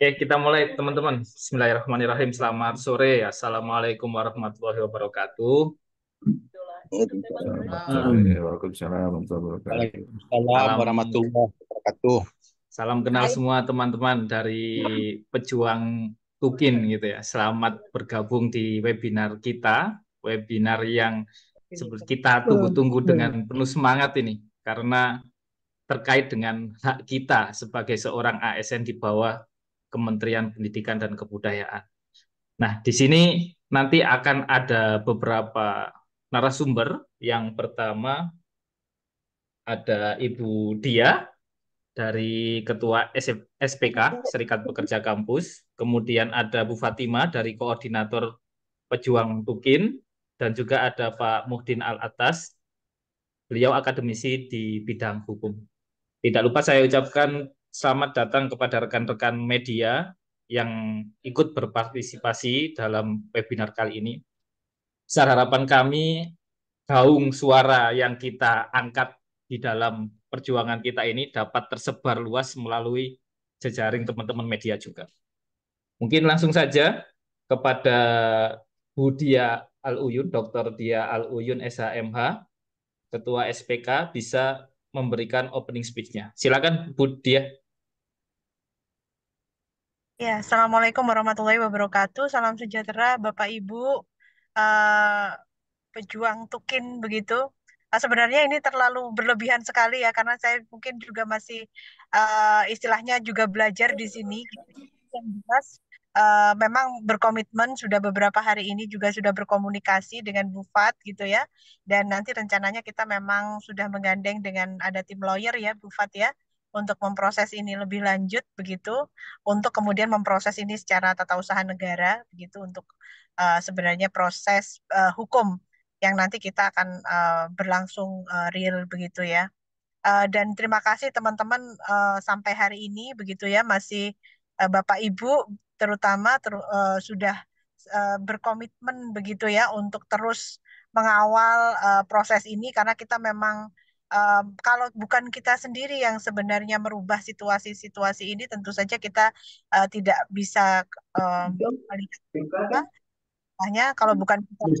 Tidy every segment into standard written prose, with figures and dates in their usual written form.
Oke, kita mulai teman-teman. Bismillahirrahmanirrahim. Selamat sore. Assalamualaikum warahmatullahi wabarakatuh. Selamat sore. Hmm. Waalaikumsalam warahmatullahi wabarakatuh. Waalaikumsalam Salam warahmatullahi wabarakatuh. salam kenal semua teman-teman dari pejuang Tukin gitu ya. Selamat bergabung di webinar kita, webinar yang kita tunggu-tunggu dengan penuh semangat ini karena terkait dengan hak kita sebagai seorang ASN di bawah Kementerian Pendidikan dan Kebudayaan. Nah, di sini nanti akan ada beberapa narasumber. Yang pertama ada Ibu Dia dari Ketua SPK, Serikat Pekerja Kampus. Kemudian ada Bu Fatima dari Koordinator Pejuang Tukin. Dan juga ada Pak Muhdin Al-Atas, beliau akademisi di bidang hukum. Tidak lupa saya ucapkan selamat datang kepada rekan-rekan media yang ikut berpartisipasi dalam webinar kali ini. Besar harapan kami gaung suara yang kita angkat di dalam perjuangan kita ini dapat tersebar luas melalui jejaring teman-teman media juga. Mungkin langsung saja kepada Bu Dia Al-Uyun, Dr. Dia Al-Uyun SHMH, Ketua SPK, bisa memberikan opening speech-nya. Silakan Bu Dia. Ya, Assalamualaikum warahmatullahi wabarakatuh. Salam sejahtera, Bapak Ibu, eh, pejuang Tukin begitu. Sebenarnya ini terlalu berlebihan sekali ya, karena saya mungkin juga masih istilahnya juga belajar di sini. Yang jelas, memang berkomitmen sudah beberapa hari ini juga sudah berkomunikasi dengan Bu Fat gitu ya. Dan nanti rencananya kita memang sudah menggandeng dengan ada tim lawyer ya, Bu Fat ya, untuk memproses ini lebih lanjut begitu, untuk kemudian memproses ini secara tata usaha negara begitu untuk sebenarnya proses hukum yang nanti kita akan berlangsung real begitu ya. Dan terima kasih teman-teman sampai hari ini begitu ya masih Bapak Ibu terutama sudah berkomitmen begitu ya untuk terus mengawal proses ini karena kita memang kalau bukan kita sendiri yang sebenarnya merubah situasi-situasi ini tentu saja kita tidak bisa melihat apa, hanya kalau bukan kita terus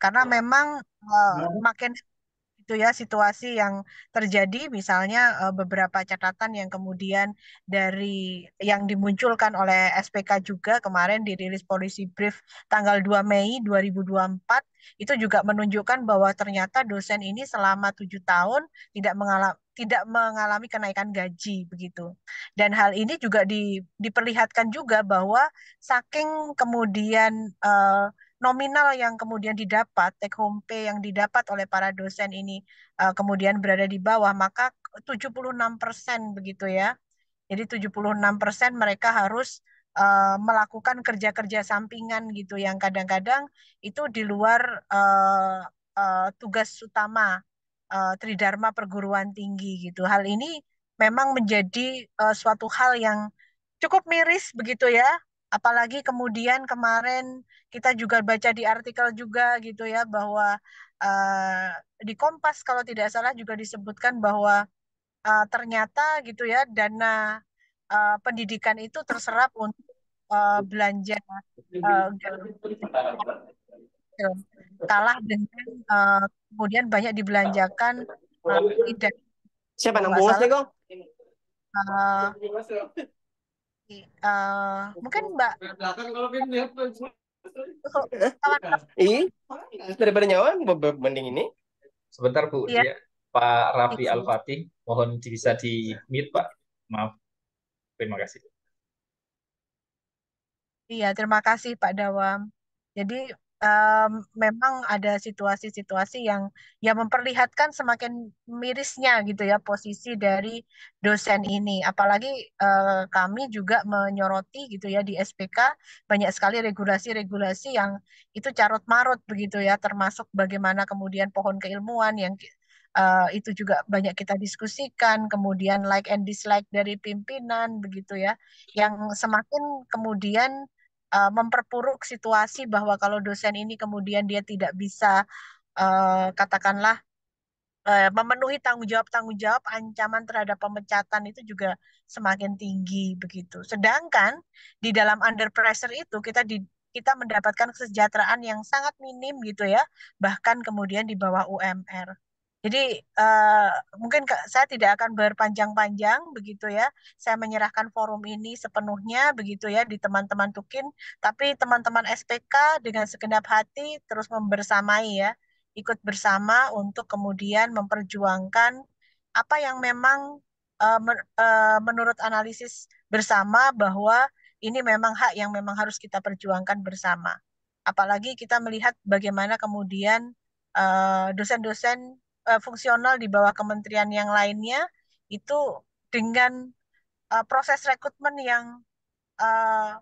karena memang makin itu ya situasi yang terjadi misalnya beberapa catatan yang kemudian dari yang dimunculkan oleh SPK juga kemarin dirilis Polisi Brief tanggal 2 Mei 2024 itu juga menunjukkan bahwa ternyata dosen ini selama 7 tahun tidak mengalami kenaikan gaji begitu. Dan hal ini juga diperlihatkan juga bahwa saking kemudian nominal yang kemudian didapat, take home pay yang didapat oleh para dosen ini kemudian berada di bawah, maka 76% begitu ya. Jadi 76% mereka harus melakukan kerja-kerja sampingan gitu yang kadang-kadang itu di luar tugas utama Tridharma perguruan tinggi gitu. Hal ini memang menjadi suatu hal yang cukup miris begitu ya. Apalagi kemudian kemarin kita juga baca di artikel juga gitu ya bahwa uh, di Kompas kalau tidak salah juga disebutkan bahwa ternyata gitu ya dana pendidikan itu terserap untuk belanja gagal, kalah dengan kemudian banyak dibelanjakan tidak Siapa kalau nang nggak bungos salah nih kok? uh, mungkin Mbak kawan Ih, daripada nyawa mending ini. Sebentar Bu ya. Dia. Pak Raffi Al-Fatih, mohon bisa di-mute Pak. Maaf, terima kasih. Iya, terima kasih Pak Dawam. Jadi memang ada situasi-situasi yang memperlihatkan semakin mirisnya gitu ya posisi dari dosen ini. Apalagi kami juga menyoroti gitu ya di SPK banyak sekali regulasi-regulasi yang itu carut marut begitu ya, termasuk bagaimana kemudian pohon keilmuan yang itu juga banyak kita diskusikan, kemudian like and dislike dari pimpinan begitu ya, yang semakin kemudian memperpuruk situasi bahwa kalau dosen ini kemudian dia tidak bisa katakanlah memenuhi tanggung jawab ancaman terhadap pemecatan itu juga semakin tinggi begitu. Sedangkan di dalam under pressure itu kita mendapatkan kesejahteraan yang sangat minim gitu ya, bahkan kemudian di bawah UMR. Jadi eh, mungkin saya tidak akan berpanjang-panjang begitu ya. Saya menyerahkan forum ini sepenuhnya begitu ya di teman-teman Tukin, tapi teman-teman SPK dengan segenap hati terus membersamai ya, ikut bersama untuk kemudian memperjuangkan apa yang memang menurut analisis bersama bahwa ini memang hak yang memang harus kita perjuangkan bersama. Apalagi kita melihat bagaimana kemudian dosen-dosen fungsional di bawah kementerian yang lainnya itu dengan proses rekrutmen yang eh,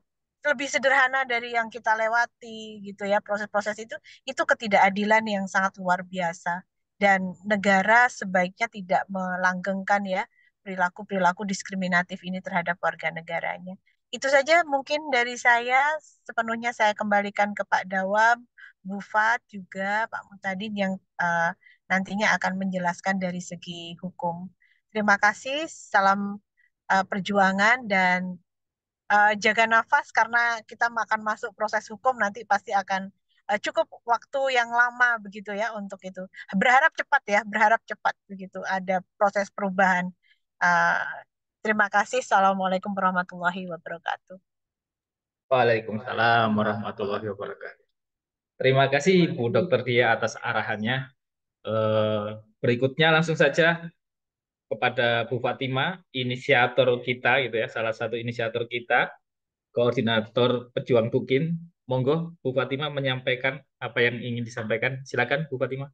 lebih sederhana dari yang kita lewati gitu ya, proses-proses itu ketidakadilan yang sangat luar biasa, dan negara sebaiknya tidak melanggengkan ya perilaku-perilaku diskriminatif ini terhadap warga negaranya. Itu saja mungkin dari saya. Sepenuhnya saya kembalikan ke Pak Dawam, Bu Fat juga Pak Mutadin yang nantinya akan menjelaskan dari segi hukum. Terima kasih, salam perjuangan, dan jaga nafas karena kita akan masuk proses hukum, nanti pasti akan cukup waktu yang lama begitu ya untuk itu. Berharap cepat ya, berharap cepat begitu ada proses perubahan. Uh, Terima kasih. Assalamualaikum warahmatullahi wabarakatuh. Waalaikumsalam warahmatullahi wabarakatuh. Terima kasih Bu Dr. Dia atas arahannya. Eh, Berikutnya langsung saja kepada Bu Fatima, inisiator kita gitu ya, salah satu inisiator kita, koordinator pejuang Tukin. Monggo Bu Fatima menyampaikan apa yang ingin disampaikan. Silakan Bu Fatima.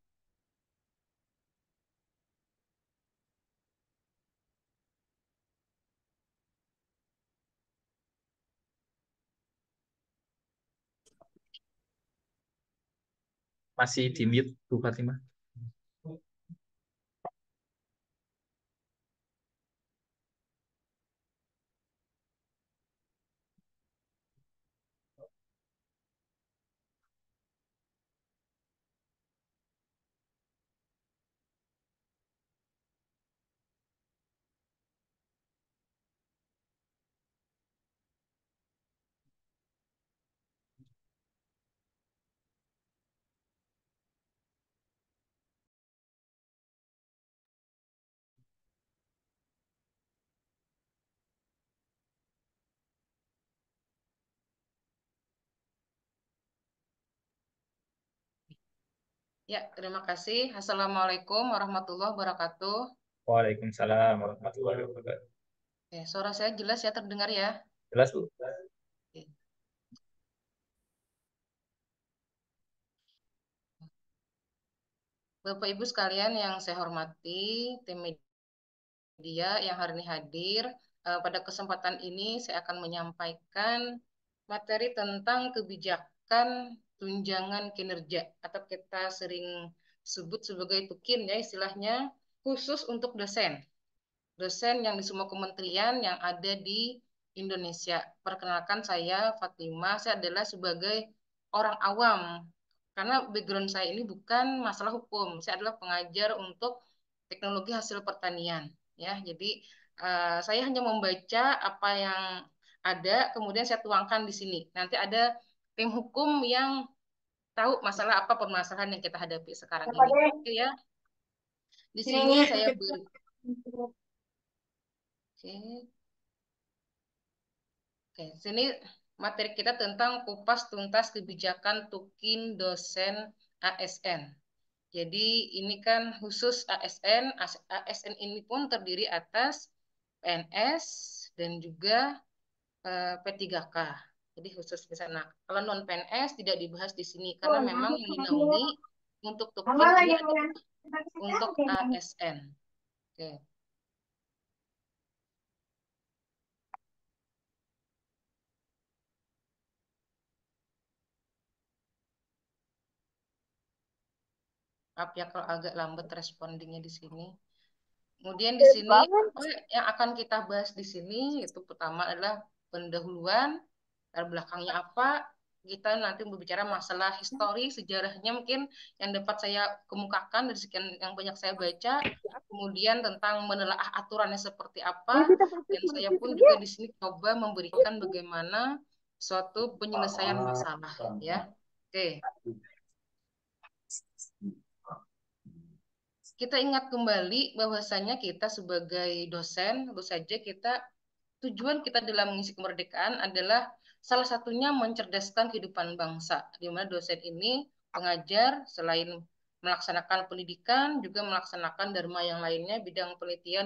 Masih di mute Bu Fatima. Ya, terima kasih. Assalamualaikum warahmatullahi wabarakatuh. Waalaikumsalam warahmatullahi wabarakatuh. Oke, suara saya jelas ya, terdengar ya? Jelas Bu? Oke. Bapak Ibu sekalian yang saya hormati, tim media yang hari ini hadir, pada kesempatan ini saya akan menyampaikan materi tentang kebijakan tunjangan kinerja atau kita sering sebut sebagai tukin ya istilahnya, khusus untuk dosen yang di semua kementerian yang ada di Indonesia. Perkenalkan saya Fatima, saya adalah sebagai orang awam karena background saya ini bukan masalah hukum. Saya adalah pengajar untuk teknologi hasil pertanian ya. Jadi saya hanya membaca apa yang ada kemudian saya tuangkan di sini. Nanti ada tim hukum yang tahu masalah apa permasalahan yang kita hadapi sekarang ini. Oke ya. Di sini saya beri. Oke. Oke, sini materi kita tentang kupas tuntas kebijakan tukin dosen ASN. Jadi ini kan khusus ASN. ASN ini pun terdiri atas PNS dan juga P3K. Jadi khusus di sana. Kalau non PNS tidak dibahas di sini karena memang yang dinaungi untuk tukin ini adalah untuk ASN. Oke. Maaf ya kalau agak lambat respondingnya di sini. Kemudian di sini apa yang akan kita bahas di sini itu pertama adalah pendahuluan, latar belakangnya apa, kita nanti berbicara masalah histori, sejarahnya mungkin yang dapat saya kemukakan dari sekian yang banyak saya baca, kemudian tentang menelaah aturannya seperti apa, dan saya pun juga di sini coba memberikan bagaimana suatu penyelesaian masalah, ya. Oke. Kita ingat kembali bahwasanya kita sebagai dosen, tentu saja tujuan kita dalam mengisi kemerdekaan adalah salah satunya mencerdaskan kehidupan bangsa, di mana dosen ini pengajar selain melaksanakan pendidikan juga melaksanakan dharma yang lainnya, bidang penelitian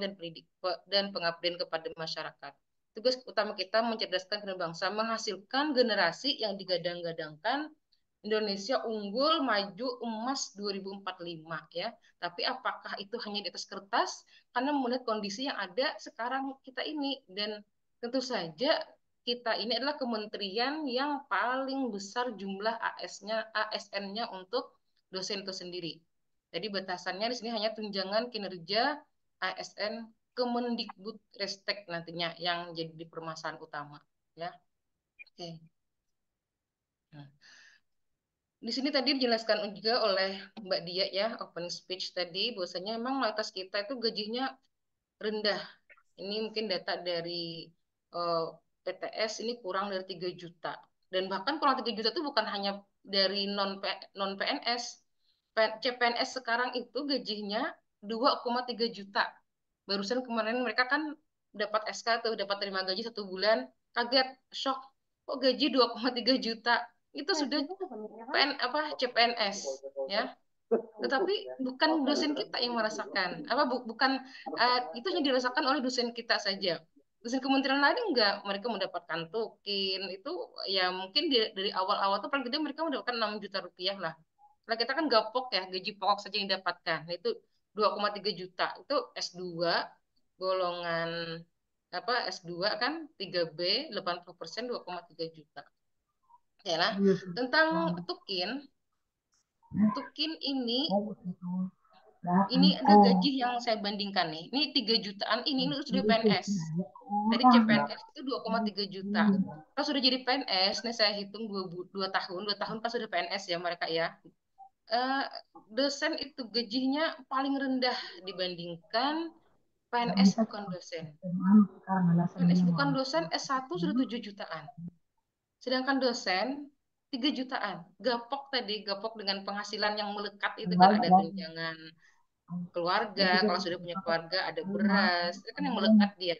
dan pengabdian kepada masyarakat. Tugas utama kita mencerdaskan kehidupan bangsa, menghasilkan generasi yang digadang-gadangkan Indonesia unggul, maju, emas 2045 ya. Tapi apakah itu hanya di atas kertas? Karena melihat kondisi yang ada sekarang kita ini, dan tentu saja kita ini adalah kementerian yang paling besar jumlah ASN-nya untuk dosen itu sendiri. Jadi batasannya di sini hanya tunjangan kinerja ASN Kemendikbud Ristek nantinya yang jadi permasalahan utama ya. Oke. Nah, di sini tadi dijelaskan juga oleh Mbak Dia ya, open speech tadi, bahwasanya memang mayoritas kita itu gajinya rendah. Ini mungkin data dari PTS ini kurang dari 3 juta. Dan bahkan kurang 3 juta itu bukan hanya dari non PNS. CPNS sekarang itu gajinya 2,3 juta. Barusan kemarin mereka kan dapat SK tuh, dapat terima gaji 1 bulan, kaget, shock. Kok gaji 2,3 juta? Itu sudah CPNS ya. Tetapi bukan dosen kita yang merasakan bukan itu hanya dirasakan oleh dosen kita saja. Dosen kementerian lain enggak, mereka mendapatkan token itu ya, mungkin dari awal-awal tuh paling gede mereka mendapatkan 6 juta rupiah lah. Kalau kita kan gapok ya, gaji pokok saja yang didapatkan. Nah, itu 2,3 juta itu S2 golongan S2 kan 3B 80% 2,3 juta. Ya lah. Tentang Tukin ini ada gaji yang saya bandingkan nih. Ini 3 jutaan ini sudah PNS. Dari CPNS itu 2,3 juta. Kalau sudah jadi PNS, nih saya hitung 2 tahun, 2 tahun pas sudah PNS ya mereka ya. Dosen itu gajinya paling rendah dibandingkan PNS bukan dosen. PNS bukan dosen S1 sudah 7 jutaan. Sedangkan dosen 3 jutaan. Gapok dengan penghasilan yang melekat itu kan ada tunjangan keluarga, kalau sudah punya keluarga ada beras, itu kan yang melekat dia.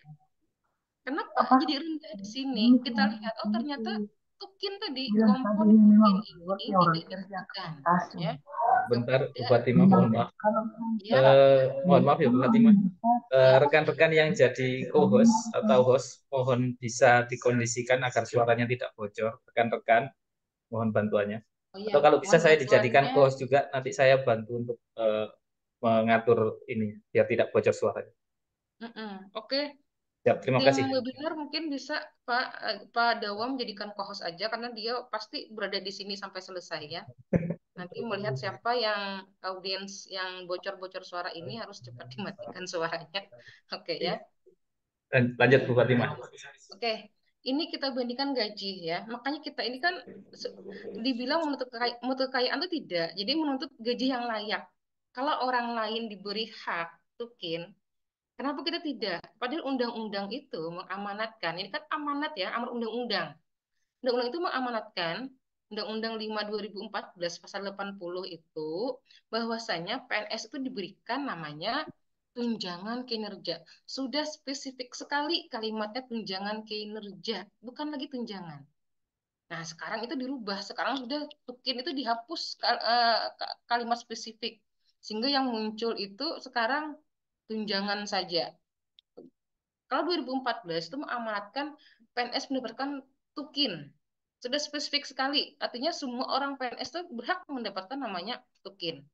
Kenapa jadi rendah di sini? Kita lihat, oh ternyata Tukin tadi, kompor Tukin ini tidak diberikan. Ya. Bentar, Bu Fatimah, mohon maaf. Ya. Mohon maaf ya Bu Fatimah. Rekan-rekan yang jadi co-host atau host, mohon bisa dikondisikan agar suaranya tidak bocor. Rekan-rekan, mohon bantuannya. Oh, iya. Atau kalau bisa saya dijadikan Bantuannya. co-host juga, nanti saya bantu untuk mengatur ini biar tidak bocor suaranya. Oke. Siap, terima kasih. Tim webinar mungkin bisa Pak Dawam jadikan co-host aja karena dia pasti berada di sini sampai selesai ya. Nanti melihat siapa yang audiens yang bocor-bocor suara ini harus cepat dimatikan suaranya. Oke ya. Lanjut Bu Fatimah. Oke. Ini kita bandingkan gaji ya. Makanya kita ini kan dibilang menuntut kekayaan itu tidak. Jadi menuntut gaji yang layak. Kalau orang lain diberi hak tukin, kenapa kita tidak? Padahal undang-undang itu mengamanatkan, ini kan amanat ya, amanat undang-undang. Undang-undang itu mengamanatkan, Undang-Undang 5 2014 pasal 80 itu, bahwasanya PNS itu diberikan namanya tunjangan kinerja. Sudah spesifik sekali kalimatnya tunjangan kinerja, bukan lagi tunjangan. Nah, sekarang itu dirubah. Sekarang sudah tukin itu dihapus kalimat spesifik. Sehingga yang muncul itu sekarang tunjangan saja. Kalau 2014 itu mengamanatkan PNS mendapatkan tukin. Sudah spesifik sekali. Artinya semua orang PNS itu berhak mendapatkan namanya tukin.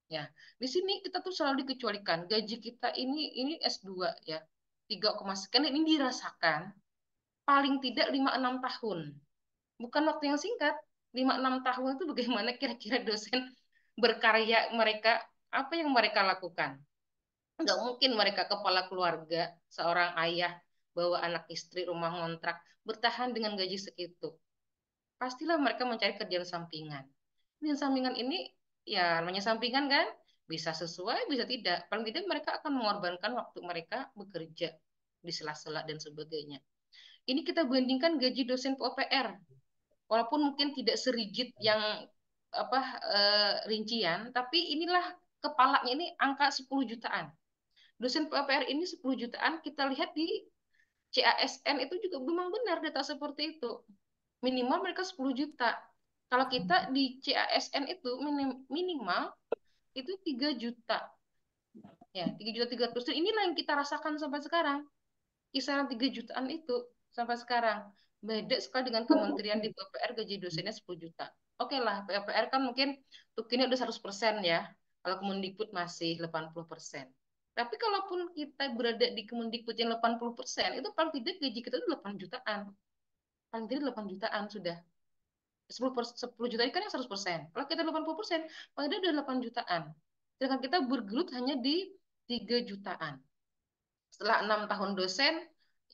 Ya, di sini kita tuh selalu dikecualikan. Gaji kita ini S2 ya. 3, sekian ini dirasakan paling tidak 5-6 tahun. Bukan waktu yang singkat. 5-6 tahun itu bagaimana kira-kira dosen berkarya mereka, apa yang mereka lakukan? Nggak mungkin mereka kepala keluarga, seorang ayah, bawa anak istri, rumah ngontrak, bertahan dengan gaji segitu. pastilah mereka mencari kerjaan sampingan. Kerjaan sampingan ini ya namanya sampingan kan, bisa sesuai, bisa tidak. Paling tidak mereka akan mengorbankan waktu mereka bekerja di sela-sela dan sebagainya. Ini kita bandingkan gaji dosen POPR, walaupun mungkin tidak serigit yang apa rincian, tapi inilah kepalanya ini angka 10 jutaan. Dosen POPR ini 10 jutaan, kita lihat di CASN itu juga memang benar data seperti itu. Minimal mereka 10 juta. Kalau kita di CASN itu minimal itu 3 juta. Ya, 3 juta 300. Inilah yang kita rasakan sampai sekarang. Kisaran 3 jutaan itu sampai sekarang. Beda sekali dengan kementerian di PPR gaji dosennya 10 juta. Oke lah, PPR kan mungkin tukinnya udah 100% ya. Kalau Kemendikbud masih 80%. Tapi kalaupun kita berada di Kemendikbud yang 80%, itu paling tidak gaji kita itu 8 jutaan. Paling tidak 8 jutaan sudah. 10 juta ini kan yang 100%. Kalau kita 80%, paling tidak udah 8 jutaan. Sedangkan kita bergelut hanya di 3 jutaan. Setelah 6 tahun dosen,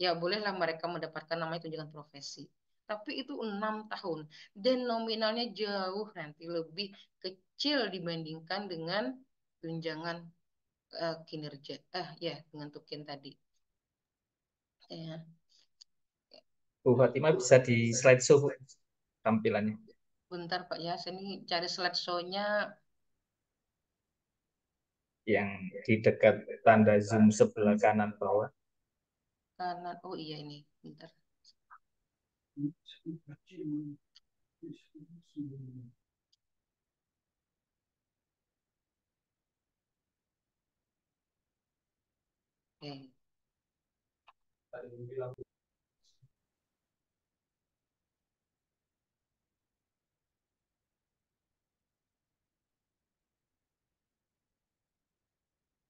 ya bolehlah mereka mendapatkan namanya tunjangan profesi. Tapi itu 6 tahun. Dan nominalnya jauh nanti lebih kecil dibandingkan dengan tunjangan kinerja. Ya, dengan tukin tadi. Ya. Bu Fatima bisa di slideshow Bu, tampilannya. Bentar Pak ya, saya ini cari slideshow-nya. Yang di dekat tanda zoom sebelah kanan bawah. Kanan. Oh iya ini, bentar. Oke.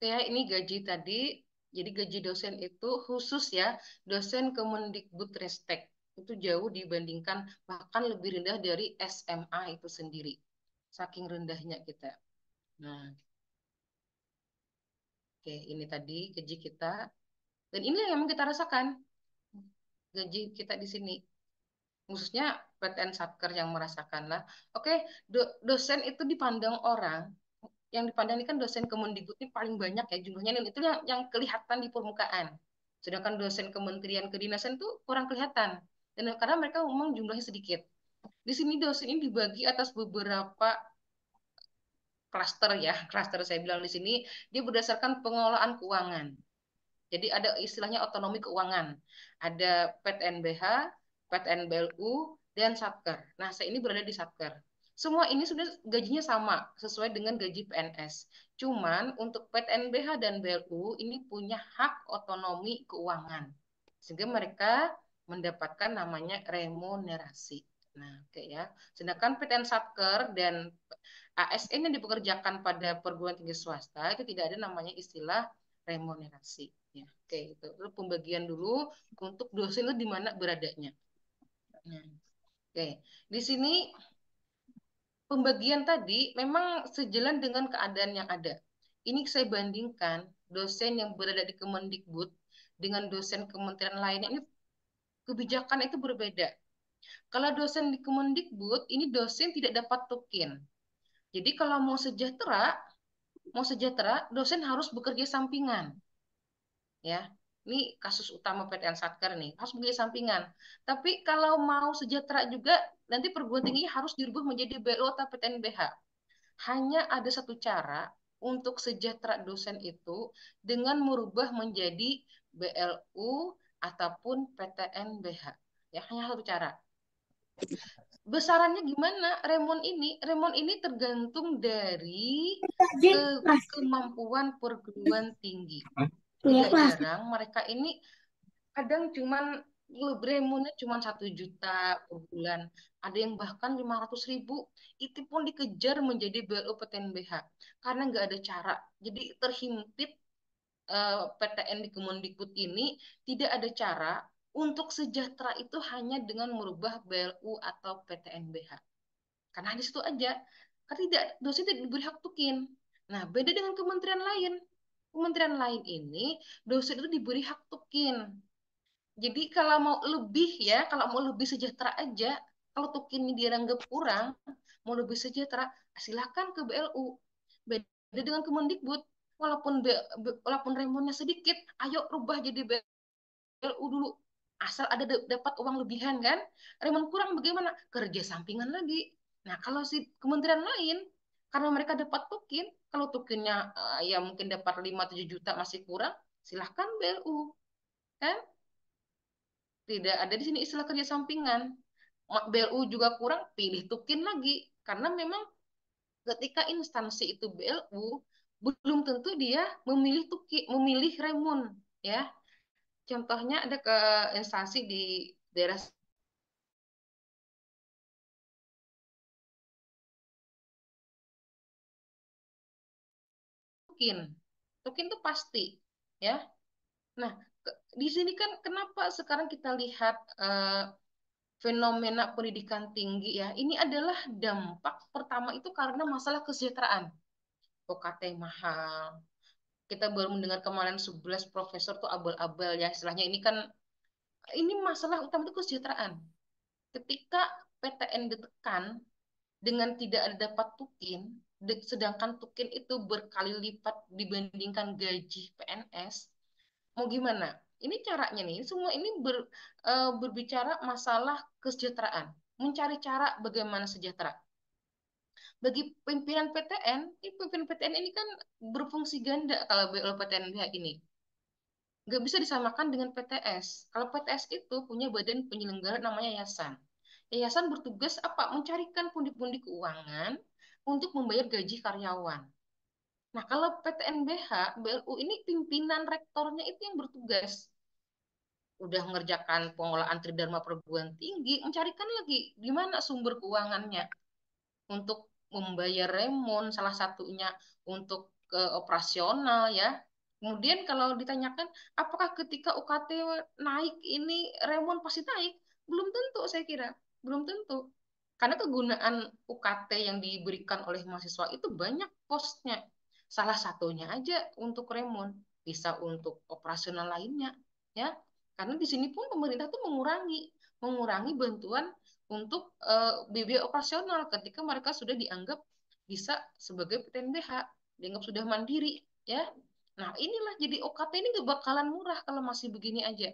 Ya, ini gaji tadi. Jadi gaji dosen itu khusus ya, dosen Kemendikbudristek. Itu jauh dibandingkan, bahkan lebih rendah dari SMA itu sendiri. Saking rendahnya kita. Nah, oke, ini tadi gaji kita. Dan ini yang memang kita rasakan. Gaji kita di sini. Khususnya PTN Satker yang merasakan lah. Oke, dosen itu dipandang orang, yang dipandang ini kan dosen Kemendikbud ini paling banyak ya jumlahnya, dan itu yang kelihatan di permukaan. Sedangkan dosen kementerian kedinasan itu kurang kelihatan. Dan karena mereka memang jumlahnya sedikit. Di sini dosen ini dibagi atas beberapa klaster ya. Klaster saya bilang di sini dia berdasarkan pengelolaan keuangan. Jadi ada istilahnya otonomi keuangan. Ada PTNBH, PTNBLU, dan Satker. Nah, saya ini berada di Satker. Semua ini sudah gajinya sama, sesuai dengan gaji PNS. Cuman untuk PTNBH dan BLU ini punya hak otonomi keuangan. Sehingga mereka mendapatkan namanya remunerasi. Nah, oke ya. Sedangkan PTN Satker dan ASN yang dipekerjakan pada perguruan tinggi swasta itu tidak ada namanya istilah remunerasi. Ya, oke itu. Lalu pembagian dulu untuk dosen itu di mana beradanya. Nah, oke, di sini pembagian tadi memang sejalan dengan keadaan yang ada. Ini saya bandingkan dosen yang berada di Kemendikbud dengan dosen kementerian lainnya, ini kebijakan itu berbeda. Kalau dosen di Kemendikbud, ini dosen tidak dapat tukin. Jadi kalau mau sejahtera, dosen harus bekerja sampingan. Ya, ini kasus utama PTN Satker nih, harus bekerja sampingan. Tapi kalau mau sejahtera juga, nanti perguruan tinggi harus dirubah menjadi BLU atau PTNBH. Hanya ada satu cara untuk sejahtera dosen itu dengan merubah menjadi BLU ataupun PTNBH. Ya, hanya satu cara. Besarannya gimana? Remon ini tergantung dari kemampuan perguruan tinggi. Tidak jarang mereka ini kadang cuman remunnya cuma 1 juta per bulan. Ada yang bahkan 500.000. Itu pun dikejar menjadi BLU PTNBH karena nggak ada cara. Jadi terhimpit PTN di Kemendikbud ini tidak ada cara untuk sejahtera itu hanya dengan merubah BLU atau PTNBH. Karena di situ aja. Karena tidak, dosen tidak diberi hak tukin. Nah, beda dengan kementerian lain. Kementerian lain ini dosen itu diberi hak tukin. Jadi kalau mau lebih ya, kalau mau lebih sejahtera aja, Kalau tukin ini dianggap kurang, mau lebih sejahtera, silakan ke BLU. Beda dengan Kemendikbud, walaupun remunnya sedikit, ayo rubah jadi BLU dulu. Asal ada dapat uang lebihan kan, remun kurang bagaimana? Kerja sampingan lagi. Nah, kalau si kementerian lain, karena mereka dapat tukin, kalau tukinnya ya mungkin dapat 5-7 juta masih kurang, silahkan BLU. Kan? Tidak ada di sini istilah kerja sampingan. BLU juga kurang, pilih tukin lagi. Karena memang ketika instansi itu BLU, belum tentu dia memilih remun. Ya, contohnya ada ke instansi di daerah tukin. Tukin itu pasti. Ya, nah di sini kan kenapa sekarang kita lihat fenomena pendidikan tinggi ya. Ini adalah dampak pertama itu karena masalah kesejahteraan. UKT mahal. Kita baru mendengar kemarin 11 profesor tuh abal-abal ya. Istilahnya ini masalah utama itu kesejahteraan. Ketika PTN ditekan dengan tidak ada dapat tukin, sedangkan tukin itu berkali lipat dibandingkan gaji PNS, mau gimana? Ini caranya nih, semua ini berbicara masalah kesejahteraan, mencari cara bagaimana sejahtera. Bagi pimpinan PTN, pimpinan PTN ini kan berfungsi ganda kalau PTN ini. Nggak bisa disamakan dengan PTS. Kalau PTS itu punya badan penyelenggara namanya yayasan. Yayasan bertugas apa? Mencarikan pundi-pundi keuangan untuk membayar gaji karyawan. Nah, kalau PTNBH, BLU ini pimpinan rektornya itu yang bertugas. Udah mengerjakan pengelolaan Tridharma perguruan tinggi, mencarikan lagi di mana sumber keuangannya untuk membayar remon salah satunya untuk ke operasional ya. Kemudian kalau ditanyakan apakah ketika UKT naik ini remon pasti naik? Belum tentu saya kira. Belum tentu. Karena kegunaan UKT yang diberikan oleh mahasiswa itu banyak posnya. Salah satunya aja untuk remon, bisa untuk operasional lainnya ya. Karena di sini pun pemerintah tuh mengurangi bantuan untuk biaya operasional ketika mereka sudah dianggap bisa sebagai PTNBH, dianggap sudah mandiri ya. Nah, inilah jadi OKT ini gak bakalan murah kalau masih begini aja.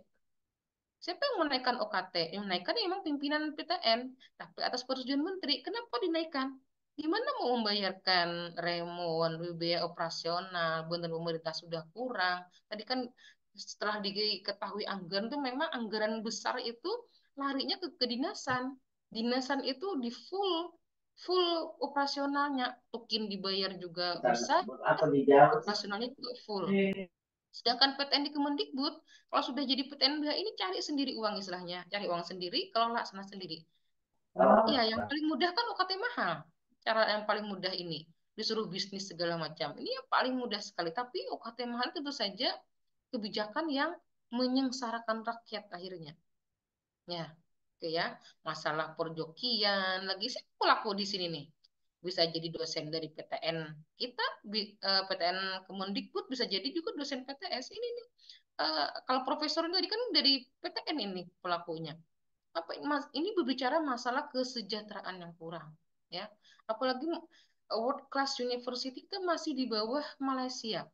Siapa yang menaikkan OKT? Yang menaikkan memang pimpinan PTN, tapi atas persetujuan menteri. Kenapa dinaikkan? Gimana mau membayarkan remon, biaya operasional, benar pemerintah sudah kurang. Tadi kan setelah diketahui anggaran itu memang anggaran besar itu larinya ke kedinasan. Dinasan itu di full operasionalnya. Tukin dibayar juga besar, operasionalnya juga full. Sedangkan PTN di Kemendikbud, kalau sudah jadi PTN ini cari sendiri uang istilahnya, cari uang sendiri, kelola sana sendiri. Iya, yang paling mudah kan UKT mahal. Cara yang paling mudah ini disuruh bisnis segala macam. Ini yang paling mudah sekali. Tapi UKT mahal tentu saja kebijakan yang menyengsarakan rakyat akhirnya. Ya, oke ya. Masalah perjokian lagi saya pelaku di sini nih. Bisa jadi dosen dari PTN kita, PTN Kemendikbud bisa jadi juga dosen PTS. Ini nih, kalau profesor tadi kan dari PTN ini pelakunya. Apa ini berbicara masalah kesejahteraan yang kurang, ya. Apalagi world class university itu masih di bawah Malaysia.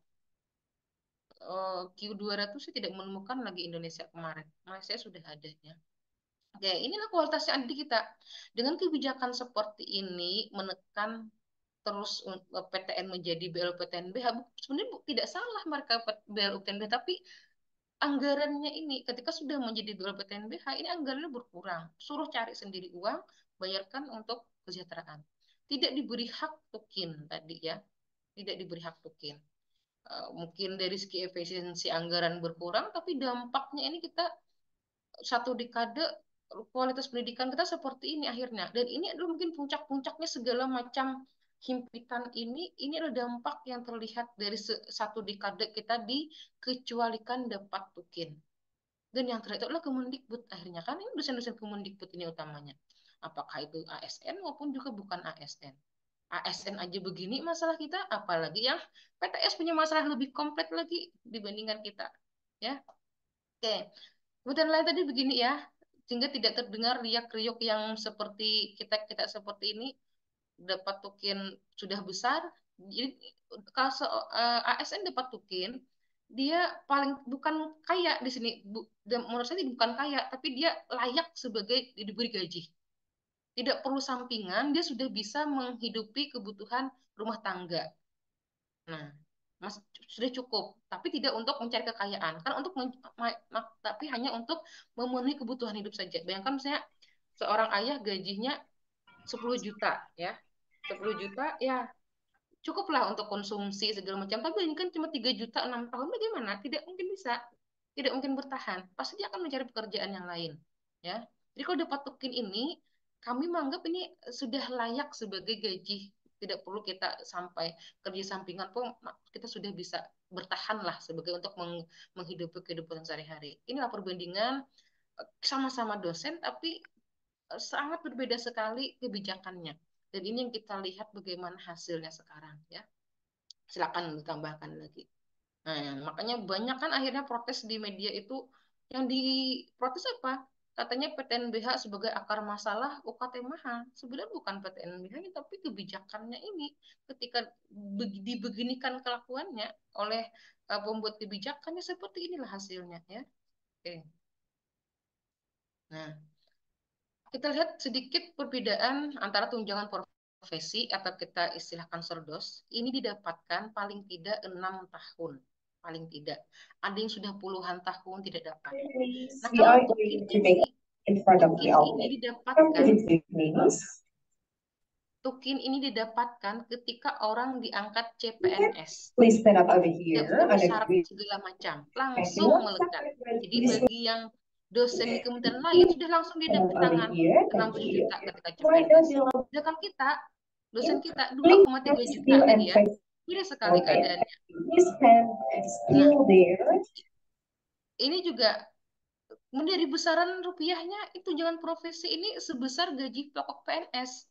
Q200 saya tidak menemukan lagi Indonesia kemarin. Malaysia sudah ada ya. Oke, inilah kualitasnya ada di kita. Dengan kebijakan seperti ini menekan terus PTN menjadi BLPTNBH, sebenarnya tidak salah mereka BLPTNBH, tapi anggarannya ini ketika sudah menjadi BLPTNBH ini anggarannya berkurang. Suruh cari sendiri uang, bayarkan untuk kesejahteraan. Tidak diberi hak tukin tadi ya, tidak diberi hak tukin. Mungkin dari segi efisiensi anggaran berkurang, tapi dampaknya ini kita satu dekade kualitas pendidikan kita seperti ini akhirnya. Dan ini adalah mungkin puncak-puncaknya segala macam himpitan ini adalah dampak yang terlihat dari satu dekade kita dikecualikan dapat tukin. Dan yang terakhir adalah Kemendikbud akhirnya kan ini dosen-dosen Kemendikbud ini utamanya. Apakah itu ASN maupun juga bukan ASN. ASN aja begini masalah kita, apalagi yang PTS punya masalah lebih kompleks lagi dibandingkan kita. Ya, oke. Kemudian lain tadi begini ya, sehingga tidak terdengar riak-riuk yang seperti kita seperti ini dapat tukin sudah besar. Jadi kalau ASN dapat tukin, dia paling bukan kaya di sini, dan menurut saya bukan kaya, tapi dia layak sebagai diberi gaji. Tidak perlu sampingan, dia sudah bisa menghidupi kebutuhan rumah tangga. Nah, Mas sudah cukup, tapi tidak untuk mencari kekayaan. Kan untuk tapi hanya untuk memenuhi kebutuhan hidup saja. Bayangkan misalnya seorang ayah gajinya 10 juta ya. 10 juta ya cukuplah untuk konsumsi segala macam. Tapi ini kan cuma 3 juta 6 tahun, bagaimana? Tidak mungkin bisa. Tidak mungkin bertahan. Pasti dia akan mencari pekerjaan yang lain. Ya. Jadi kalau dapat tukin ini, kami menganggap ini sudah layak sebagai gaji. Tidak perlu kita sampai kerja sampingan pun kita sudah bisa bertahan lah sebagai untuk menghidupi kehidupan sehari-hari. Inilah perbandingan sama-sama dosen tapi sangat berbeda sekali kebijakannya. Dan ini yang kita lihat bagaimana hasilnya sekarang ya. Silakan ditambahkan lagi. Nah, makanya banyak kan akhirnya protes di media itu, yang diprotes apa? Katanya PTNBH sebagai akar masalah UKT mahal. Sebenarnya bukan PTNBH-nya, tapi kebijakannya ini. Ketika dibeginikan kelakuannya oleh pembuat kebijakannya, seperti inilah hasilnya ya. Oke. Nah, kita lihat sedikit perbedaan antara tunjangan profesi atau kita istilahkan serdos. Ini didapatkan paling tidak 6 tahun. Paling tidak. Ada yang sudah puluhan tahun tidak dapat. Nah, kalau tukin ini didapatkan ketika orang diangkat CPNS. Tidak perlu syarat segala macam. Langsung melekat. Jadi bagi yang dosen di kementerian lain sudah langsung dia dapat tangan 60 juta ketika CPNS. Sedangkan kita, dosen kita 2,3 juta tadi ya. Beda sekali keadaannya. Nah, ini juga dari besaran rupiahnya itu tunjangan profesi ini sebesar gaji pokok PNS.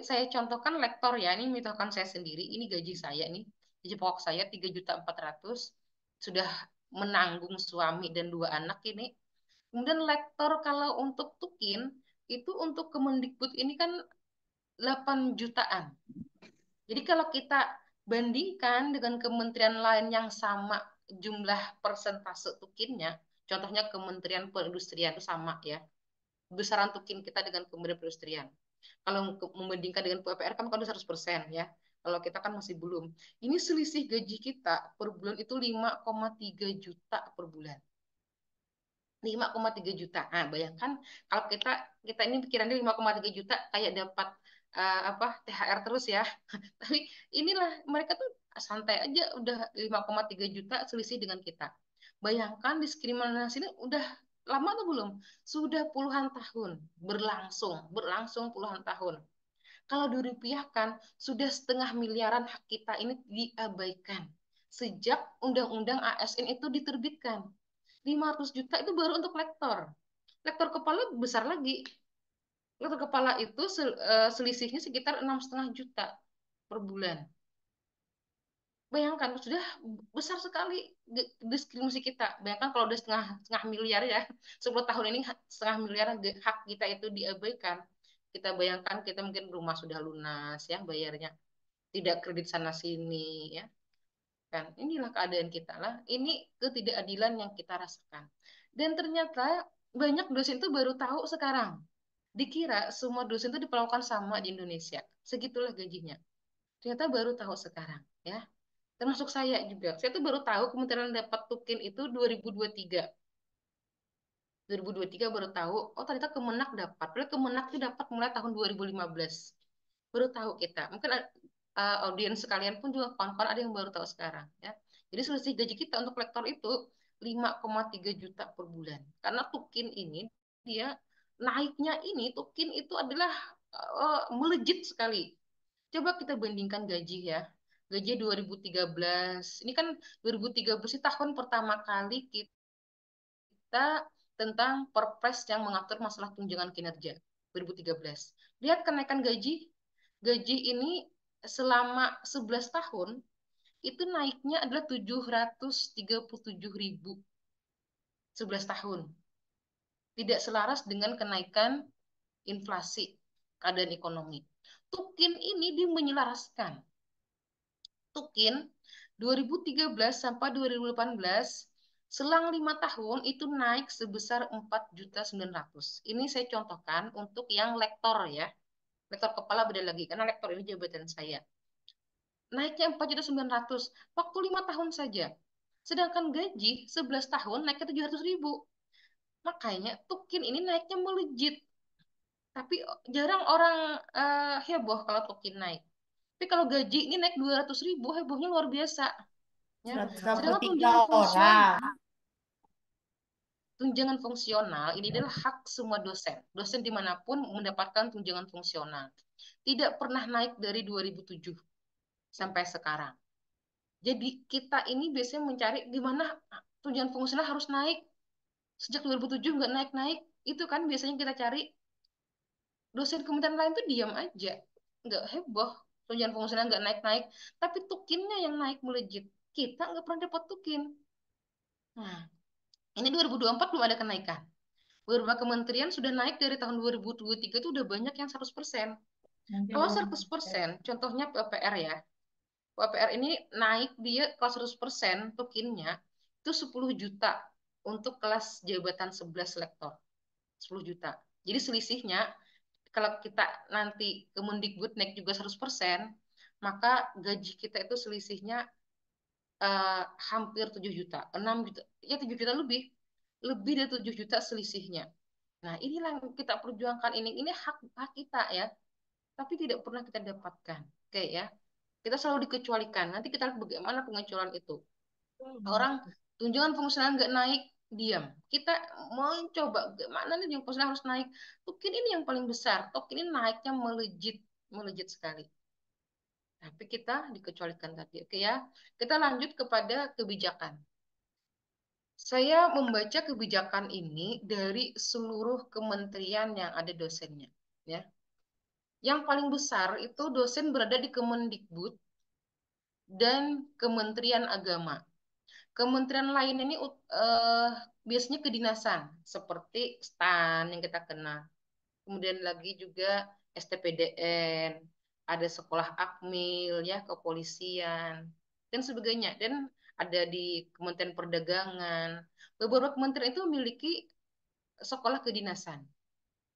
Saya contohkan lektor ya, ini misalkan saya sendiri, ini gaji saya nih, gaji pokok saya 3.400.000, sudah menanggung suami dan 2 anak ini. Kemudian lektor kalau untuk tukin, itu untuk Kemendikbud ini kan 8 jutaan. Jadi kalau kita bandingkan dengan kementerian lain yang sama jumlah persentase tukinnya, contohnya Kementerian Perindustrian itu sama ya, besaran tukin kita dengan Kementerian Perindustrian. Kalau membandingkan dengan PUPR kan 100% ya. Kalau kita kan masih belum. Ini selisih gaji kita per bulan itu 5,3 juta per bulan. 5,3 juta. Nah, bayangkan kalau kita ini pikirannya 5,3 juta kayak dapat THR terus ya. Tapi inilah mereka tuh santai aja udah 5,3 juta selisih dengan kita. Bayangkan diskriminasi ini udah lama atau belum? Sudah puluhan tahun berlangsung puluhan tahun. Kalau dirupiahkan, sudah 1,5 miliaran hak kita ini diabaikan. Sejak Undang-Undang ASN itu diterbitkan. 500 juta itu baru untuk lektor. Lektor kepala besar lagi. Lektor kepala itu selisihnya sekitar 6,5 juta per bulan. Bayangkan, sudah besar sekali diskriminasi kita. Bayangkan kalau udah setengah miliar ya, 10 tahun ini 1,5 miliar hak kita itu diabaikan. Kita bayangkan kita mungkin rumah sudah lunas ya bayarnya, tidak kredit sana sini ya kan. Inilah keadaan kita lah, ini ketidakadilan yang kita rasakan. Dan ternyata banyak dosen itu baru tahu sekarang, dikira semua dosen itu diperlakukan sama di Indonesia, segitulah gajinya. Ternyata baru tahu sekarang ya, termasuk saya juga. Saya tuh baru tahu kementerian dapat tukin itu 2023 baru tahu, oh ternyata Kemenak dapat. Padahal Kemenak itu dapat mulai tahun 2015. Baru tahu kita. Mungkin audiens sekalian pun juga kawan-kawan ada yang baru tahu sekarang ya. Jadi selisih gaji kita untuk lektor itu 5,3 juta per bulan. Karena tukin ini dia naiknya ini tukin itu adalah melejit sekali. Coba kita bandingkan gaji ya. Gaji 2013. Ini kan 2013 ini tahun pertama kali kita tentang Perpres yang mengatur masalah tunjangan kinerja 2013. Lihat kenaikan gaji. Gaji ini selama 11 tahun itu naiknya adalah 737.000. 11 tahun. tidak selaras dengan kenaikan inflasi, keadaan ekonomi. Tukin ini dia menyelaraskan. Tukin 2013 sampai 2018 selang 5 tahun itu naik sebesar 4.900.000. Ini saya contohkan untuk yang lektor ya. Lektor kepala beda lagi karena lektor ini jabatan saya. Naiknya 4.900.000 waktu 5 tahun saja. Sedangkan gaji 11 tahun naiknya 700.000. Makanya Tukin ini naiknya melejit. Tapi jarang orang heboh kalau Tukin naik. Tapi kalau gaji ini naik 200.000, hebohnya luar biasa. Ya. Sedangkan 163 orang. Tunjangan fungsional ini adalah hak semua dosen. Dosen dimanapun mendapatkan tunjangan fungsional. Tidak pernah naik dari 2007 sampai sekarang. Jadi kita ini biasanya mencari gimana tunjangan fungsional harus naik. Sejak 2007 nggak naik-naik. Itu kan biasanya kita cari. Dosen kementerian lain tuh diam aja. Nggak heboh. Tunjangan fungsional nggak naik-naik. Tapi tukinnya yang naik melejit. Kita nggak pernah dapat tukin. Nah, ini 2024 belum ada kenaikan. Beberapa kementerian sudah naik dari tahun 2023 itu udah banyak yang 100%. Kalau 100%, contohnya PPR ya. PPR ini naik dia kalau 100% tukinnya itu 10 juta untuk kelas jabatan 11 lektor. 10 juta. Jadi selisihnya kalau kita nanti Kemendikbud naik juga 100%, maka gaji kita itu selisihnya hampir 7 juta, 6 juta, ya 7 juta lebih dari 7 juta selisihnya. Nah, inilah yang kita perjuangkan ini hak kita ya, tapi tidak pernah kita dapatkan. Oke ya. Kita selalu dikecualikan. Nanti kita lihat bagaimana pengecualian itu. Orang tunjangan fungsional nggak naik, diam. Kita mau coba bagaimana nih tunjangan fungsional harus naik. Tukin ini yang paling besar. Tukin ini naiknya melejit sekali. Tapi kita dikecualikan tadi. Oke ya. Kita lanjut kepada kebijakan. Saya membaca kebijakan ini dari seluruh kementerian yang ada dosennya, ya. Yang paling besar itu dosen berada di Kemendikbud dan Kementerian Agama. Kementerian lain ini biasanya kedinasan seperti STAN yang kita kenal. Kemudian lagi juga STPDN, ada sekolah Akmil ya, kepolisian dan sebagainya. Dan ada di Kementerian Perdagangan. Beberapa kementerian itu memiliki sekolah kedinasan.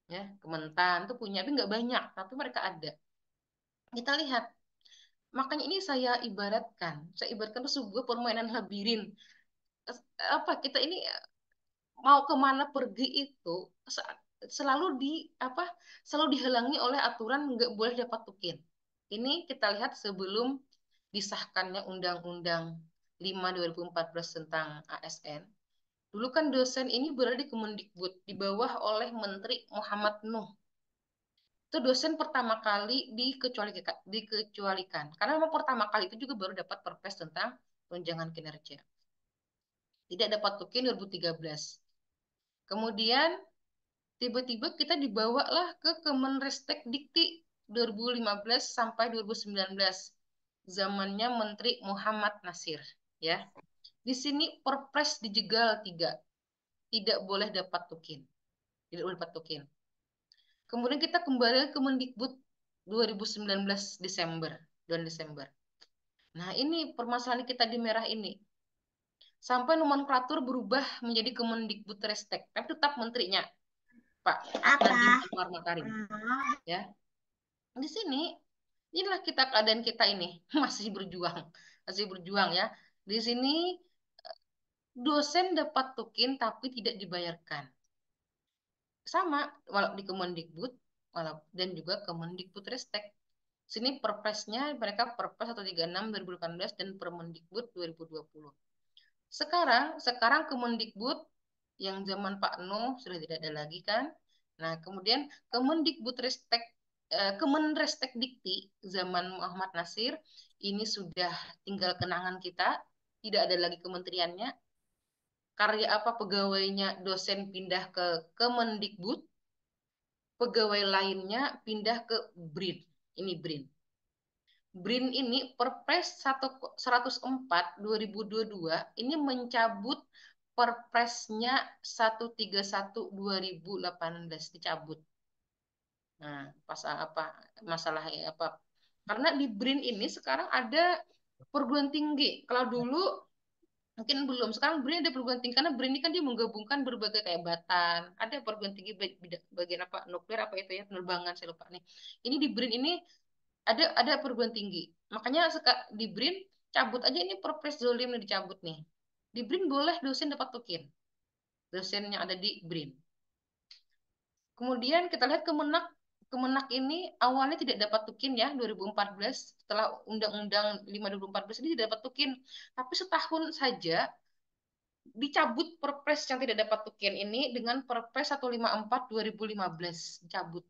Ya, Kementan itu punya, tapi nggak banyak, tapi mereka ada. Kita lihat. Makanya ini saya ibaratkan itu sebuah permainan labirin. Apa kita ini mau kemana pergi itu selalu selalu dihalangi oleh aturan nggak boleh dapat tukin. Ini kita lihat sebelum disahkannya Undang-Undang 5 2014 tentang ASN. Dulu kan dosen ini berada di Kemendikbud di bawah oleh Menteri Muhammad Nuh. Itu dosen pertama kali dikecualikan. Karena memang pertama kali itu juga baru dapat perpres tentang tunjangan kinerja. Tidak dapat tukin 2013. Kemudian tiba-tiba kita dibawalah ke Kemenristek Dikti 2015 sampai 2019. Zamannya Menteri Muhammad Nasir, ya. Di sini perpres dijegal 3. Tidak boleh dapat tukin. Tidak boleh dapat tukin. Kemudian kita kembali ke Mendikbud 2019 Desember, bulan Desember. Nah, ini permasalahan kita di merah ini. Sampai nomenklatur berubah menjadi Kemendikbudristek, tapi tetap menterinya Pak Nadiem Anwar Makarim. Ya. Di sini inilah keadaan kita ini masih berjuang ya. Di sini dosen dapat tukin tapi tidak dibayarkan. Sama walau di Kemendikbud dan juga Kemendikbudristek. Sini perpresnya mereka Perpres 136 2018 dan Permendikbud 2020. Sekarang Kemendikbud yang zaman Pak Nuh sudah tidak ada lagi kan. Nah, kemudian Kemenristek Dikti zaman Muhammad Nasir ini sudah tinggal kenangan kita, tidak ada lagi kementeriannya. Karya apa pegawainya dosen pindah ke Kemendikbud, pegawai lainnya pindah ke BRIN. Ini BRIN. BRIN ini Perpres 104 2022 ini mencabut Perpresnya 131/2018 dicabut. Nah, masalahnya apa? Karena di BRIN ini sekarang ada perguruan tinggi. Kalau dulu mungkin belum. Sekarang BRIN ada perguruan tinggi karena BRIN ini kan dia menggabungkan berbagai kayak Batan. Ada perguruan tinggi bagian apa? Nuklir apa itu ya? Penerbangan saya lupa nih. Ini di BRIN ini ada perguruan tinggi. Makanya di BRIN cabut aja ini Perpres Zolim ini dicabut nih. Di BRIN boleh dosen dapat tukin. Dosen yang ada di BRIN. Kemudian kita lihat Kemenak ini awalnya tidak dapat tukin ya 2014 setelah Undang-Undang 5 2014 ini tidak dapat tukin. Tapi setahun saja dicabut Perpres yang tidak dapat tukin ini dengan Perpres 154 2015 dicabut.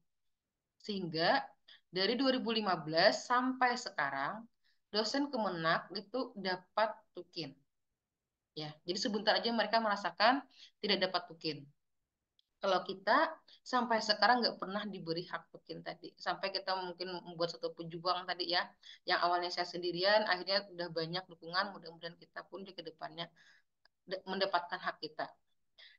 Sehingga dari 2015 sampai sekarang dosen Kemenak itu dapat tukin. Ya, jadi sebentar aja mereka merasakan tidak dapat tukin. Kalau kita sampai sekarang nggak pernah diberi hak tukin tadi. Sampai kita mungkin membuat satu pejuang tadi ya, yang awalnya saya sendirian, akhirnya udah banyak dukungan, mudah-mudahan kita pun di kedepannya mendapatkan hak kita.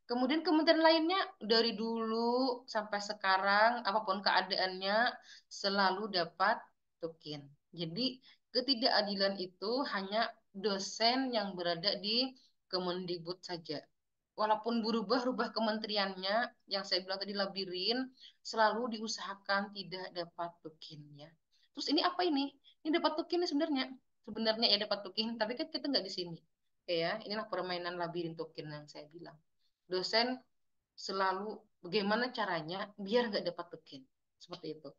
Kemudian kementerian lainnya dari dulu sampai sekarang, apapun keadaannya, selalu dapat tukin. Jadi ketidakadilan itu hanya dosen yang berada di Kemendikbud saja. Walaupun berubah-ubah kementeriannya, yang saya bilang tadi labirin, selalu diusahakan tidak dapat tukin ya. Terus ini apa ini? Ini dapat tukin nih sebenarnya. Sebenarnya ya dapat tukin, tapi kan kita nggak di sini. Oke ya, inilah permainan labirin tukin yang saya bilang. Dosen selalu bagaimana caranya biar nggak dapat tukin. Seperti itu.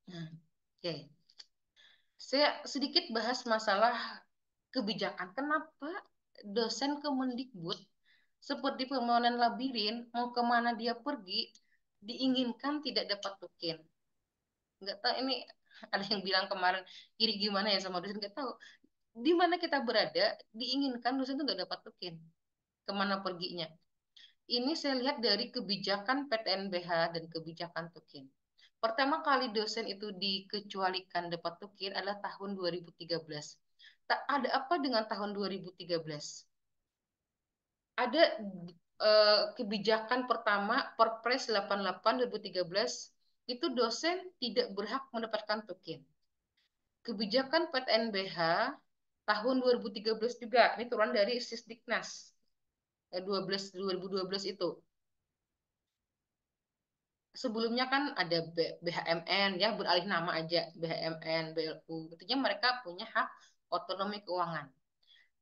Nah, oke. Saya sedikit bahas masalah kebijakan. Kenapa dosen Kemendikbud seperti permohonan labirin, mau kemana dia pergi, diinginkan tidak dapat tukin. Nggak tahu ini ada yang bilang kemarin, iri gimana ya sama dosen, nggak tahu. Di mana kita berada, diinginkan dosen itu nggak dapat tukin. Kemana perginya. Ini saya lihat dari kebijakan PTNBH dan kebijakan tukin. Pertama kali dosen itu dikecualikan dapat tukin adalah tahun 2013. Tak ada apa dengan tahun 2013? Ada kebijakan pertama Perpres 88 2013 itu dosen tidak berhak mendapatkan tukin. Kebijakan PTNBH tahun 2013 juga, ini turun dari Sisdiknas 2012 itu. Sebelumnya kan ada BHMN ya, beralih nama aja BHMN, BLU. Artinya mereka punya hak otonomi keuangan.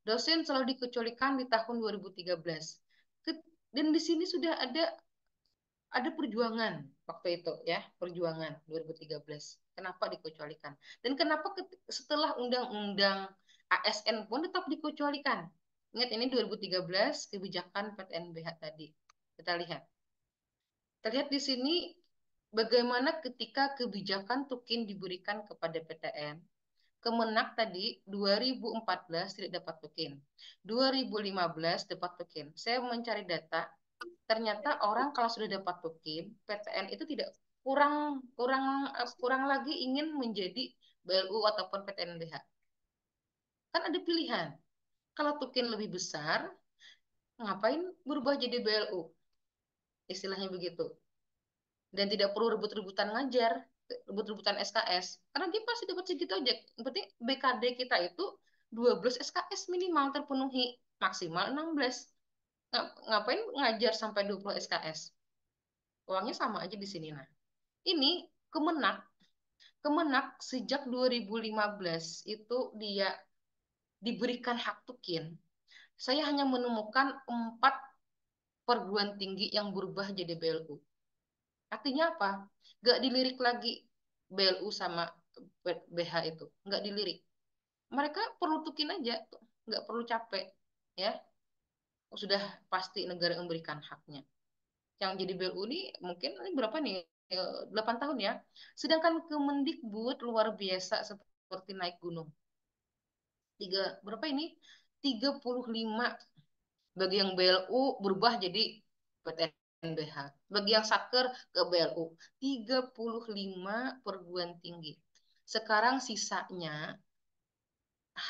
Dosen selalu dikecualikan di tahun 2013. Dan di sini sudah ada perjuangan waktu itu ya, perjuangan 2013. Kenapa dikecualikan? Dan kenapa setelah undang-undang ASN pun tetap dikecualikan? Ingat ini 2013 kebijakan PTNBH tadi. Kita lihat. Kita lihat di sini bagaimana ketika kebijakan tukin diberikan kepada PTN. Kemenak tadi 2014 tidak dapat tukin. 2015 dapat tukin. Saya mencari data, ternyata orang kalau sudah dapat tukin, PTN itu tidak kurang lagi ingin menjadi BLU ataupun PTNBH. Kan ada pilihan. Kalau tukin lebih besar, ngapain berubah jadi BLU? Istilahnya begitu. Dan tidak perlu rebut-rebutan ngajar, rebut-rebutan SKS. Karena dia pasti dapat segitu aja. Yang penting BKD kita itu 12 SKS minimal terpenuhi, maksimal 16. Ngapain ngajar sampai 20 SKS? Uangnya sama aja di sini. Nah, ini Kemenak sejak 2015 itu dia diberikan hak tukin. Saya hanya menemukan 4 perguruan tinggi yang berubah jadi BLU. Artinya apa? Gak dilirik lagi BLU sama BH itu. Gak dilirik. Mereka perlu tukin aja. Gak perlu capek. Ya, sudah pasti negara memberikan haknya. Yang jadi BLU ini mungkin ini berapa nih? 8 tahun ya. Sedangkan Kemendikbud luar biasa seperti naik gunung. Berapa ini? 35. Bagi yang BLU berubah jadi PTNBH. Bagi yang Satker ke BLU. 35 perguruan tinggi. Sekarang sisanya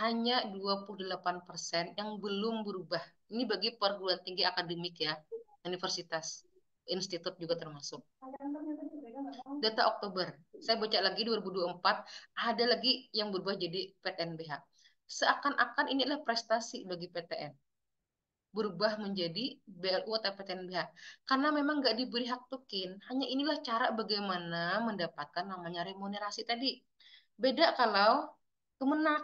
hanya 28% yang belum berubah Ini bagi perguruan tinggi akademik ya, universitas, institut juga termasuk. Data Oktober, saya baca lagi 2024, ada lagi yang berubah jadi PTNBH. Seakan-akan ini adalah prestasi bagi PTN. Berubah menjadi BLU atau PTNBH. Karena memang nggak diberi hak tukin, hanya inilah cara bagaimana mendapatkan namanya remunerasi tadi. Beda kalau Kemenak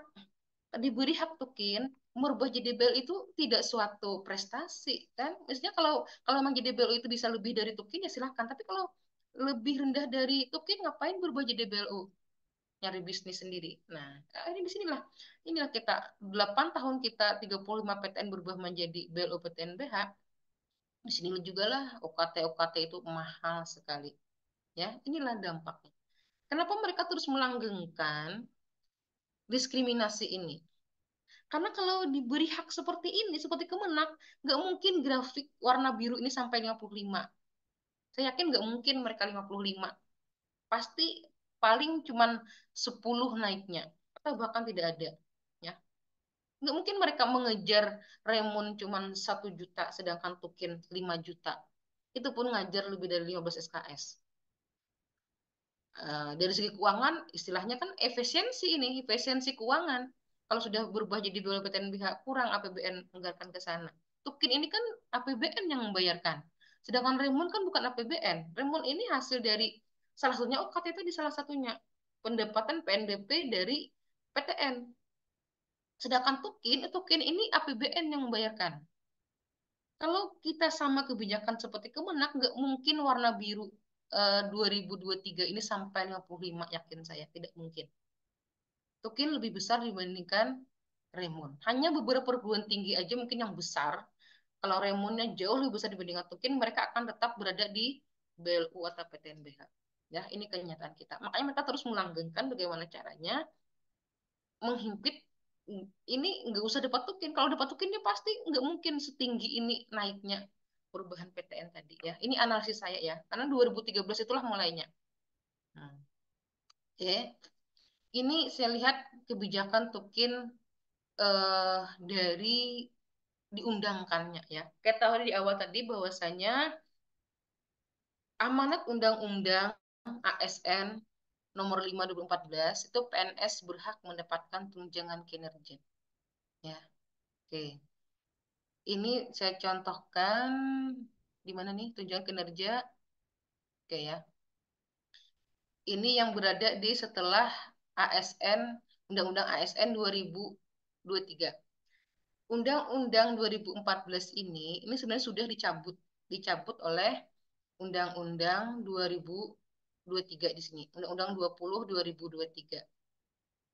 diberi hak tukin, merubah jadi BLU itu tidak suatu prestasi kan? Maksudnya kalau memang jadi BLU itu bisa lebih dari tukin ya silahkan. Tapi kalau lebih rendah dari tukin ngapain berubah jadi BLU? Nyari bisnis sendiri. Nah, ini di sinilah. Inilah kita 8 tahun kita 35 PTN berubah menjadi BLU PTNBH. Di sini juga lah UKT itu mahal sekali. Ya, inilah dampaknya. Kenapa mereka terus melanggengkan diskriminasi ini? Karena kalau diberi hak seperti ini, seperti Kemenak, nggak mungkin grafik warna biru ini sampai 55. Saya yakin nggak mungkin mereka 55. Pasti paling cuman 10 naiknya. Atau bahkan tidak ada. Ya. Nggak mungkin mereka mengejar Remon cuman 1 juta, sedangkan Tukin 5 juta. Itu pun ngajar lebih dari 15 SKS. Dari segi keuangan, istilahnya kan efisiensi keuangan. Kalau sudah berubah jadi BPTN kurang APBN anggarkan ke sana. Tukin ini kan APBN yang membayarkan. Sedangkan Remon kan bukan APBN. Remon ini hasil dari salah satunya UKT itu di salah satunya pendapatan PNBP dari PTN. Sedangkan Tukin ini APBN yang membayarkan. Kalau kita sama kebijakan seperti Kemenak, nggak mungkin warna biru 2023 ini sampai 55, yakin saya tidak mungkin. Tukin lebih besar dibandingkan Remon. Hanya beberapa perguruan tinggi aja mungkin yang besar. Kalau Remonnya jauh lebih besar dibandingkan Tukin, mereka akan tetap berada di BLU atau PTNBH. Ya, ini kenyataan kita. Makanya mereka terus melanggengkan bagaimana caranya menghimpit ini nggak usah dipatukin. Kalau dipatukin dia pasti nggak mungkin setinggi ini naiknya perubahan PTN tadi ya. Ini analisis saya ya. Karena 2013 itulah mulainya. Nah, oke. Ini saya lihat kebijakan Tukin dari diundangkannya ya. Kayak tahu di awal tadi bahwasanya amanat undang-undang ASN nomor 5 2014 itu PNS berhak mendapatkan tunjangan kinerja. Ya. Oke. Ini saya contohkan di mana nih tunjangan kinerja. Oke ya. Ini yang berada di setelah ASN, Undang-Undang ASN 2023. Undang-Undang 2014 ini sebenarnya sudah dicabut oleh Undang-Undang 2023 di sini. Undang-Undang 20 2023.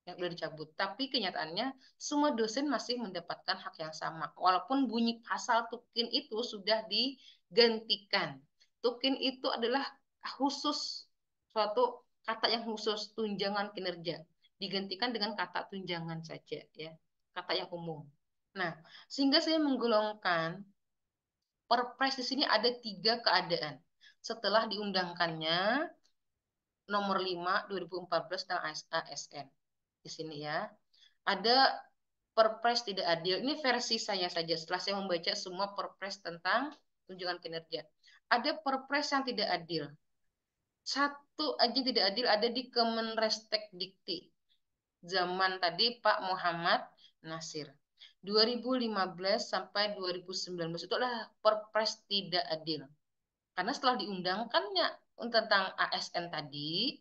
Yang sudah dicabut. Tapi kenyataannya semua dosen masih mendapatkan hak yang sama. Walaupun bunyi pasal Tukin itu sudah digantikan. Tukin itu adalah khusus, suatu kata yang khusus, tunjangan kinerja. Digantikan dengan kata tunjangan saja, ya, kata yang umum. Nah, sehingga saya menggolongkan Perpres di sini ada 3 keadaan. Setelah diundangkannya nomor 5 2014 tentang ASN. Di sini ya. Ada Perpres tidak adil. Ini versi saya saja setelah saya membaca semua Perpres tentang tunjangan kinerja. Ada Perpres yang tidak adil. Satu aja tidak adil ada di Kemenristek Dikti. Zaman tadi Pak Muhammad Nasir. 2015 sampai 2019 itu adalah Perpres tidak adil. Karena setelah diundangkannya tentang ASN tadi,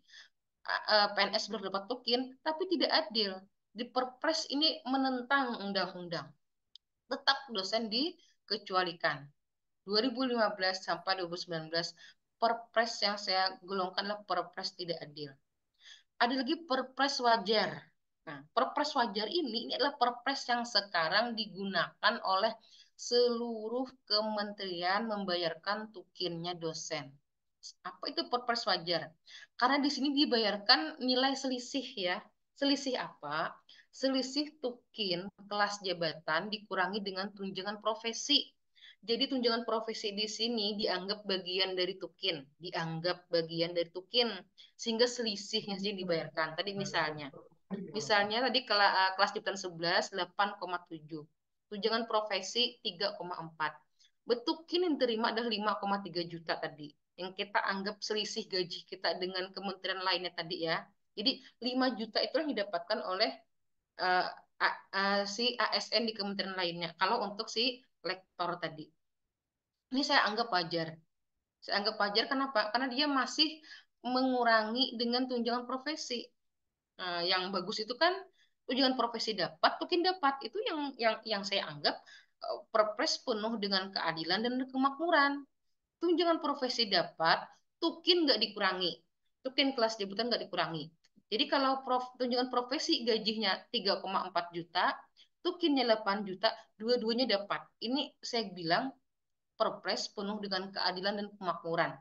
PNS berdapat token, tapi tidak adil. Di Perpres ini menentang undang-undang. Tetap dosen dikecualikan. 2015 sampai 2019, Perpres yang saya golongkan adalah Perpres tidak adil. Ada lagi Perpres wajar. Nah, Perpres wajar ini adalah Perpres yang sekarang digunakan oleh seluruh kementerian membayarkan tukinnya dosen. Apa itu Perpres wajar? Karena di sini dibayarkan nilai selisih ya. Selisih apa? Selisih tukin kelas jabatan dikurangi dengan tunjangan profesi. Jadi tunjangan profesi di sini dianggap bagian dari tukin, sehingga selisihnya sih dibayarkan. Tadi misalnya tadi kelas jabatan 11 8,7. tunjangan profesi 3,4. Betukin yang terima adalah 5,3 juta tadi. Yang kita anggap selisih gaji kita dengan kementerian lainnya tadi ya. Jadi 5 juta itu yang didapatkan oleh uh, si ASN di kementerian lainnya. Kalau untuk si lektor tadi. Ini saya anggap wajar. Saya anggap wajar kenapa? Karena dia masih mengurangi dengan tunjangan profesi. Nah, yang bagus itu kan tunjangan profesi dapat, tukin dapat. Itu yang saya anggap perpres penuh dengan keadilan dan kemakmuran. Tunjangan profesi dapat, tukin nggak dikurangi. Tukin kelas jabatan nggak dikurangi. Jadi kalau tunjangan profesi gajinya 3,4 juta, tukinnya 8 juta, dua-duanya dapat. Ini saya bilang perpres penuh dengan keadilan dan kemakmuran.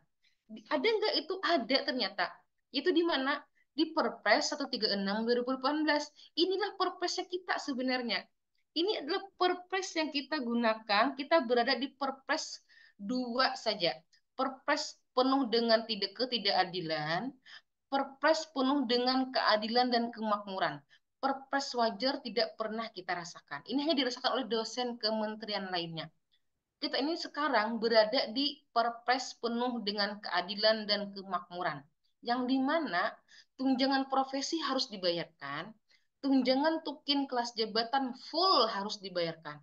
Ada nggak itu? Ada ternyata. Itu di mana? Di Perpres 136 2018. Inilah perpresnya kita sebenarnya. Ini adalah perpres yang kita gunakan. Kita berada di perpres 2 saja. Perpres penuh dengan ketidakadilan. Perpres penuh dengan keadilan dan kemakmuran. Perpres wajar tidak pernah kita rasakan. Ini hanya dirasakan oleh dosen kementerian lainnya. Kita ini sekarang berada di perpres penuh dengan keadilan dan kemakmuran. Yang dimana tunjangan profesi harus dibayarkan, tunjangan tukin kelas jabatan full harus dibayarkan.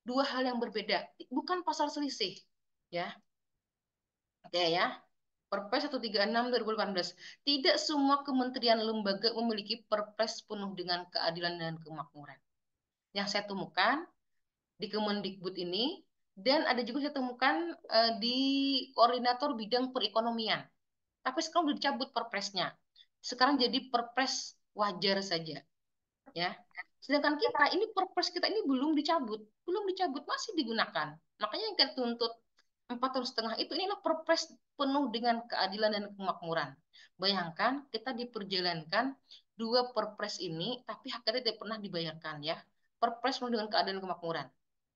Dua hal yang berbeda, bukan pasal selisih. Ya, oke ya. Perpres 136 2018. Tidak semua kementerian lembaga memiliki perpres penuh dengan keadilan dan kemakmuran. Yang saya temukan di Kemendikbud ini, dan ada juga saya temukan di koordinator bidang perekonomian. Tapi sekarang sudah dicabut perpresnya. Sekarang jadi perpres wajar saja, ya. Sedangkan kita ini perpres kita ini belum dicabut, masih digunakan. Makanya yang kita tuntut 4,5 tahun itu inilah perpres penuh dengan keadilan dan kemakmuran. Bayangkan kita diperjalankan dua perpres ini, tapi haknya tidak pernah dibayarkan ya. Perpres penuh dengan keadilan dan kemakmuran.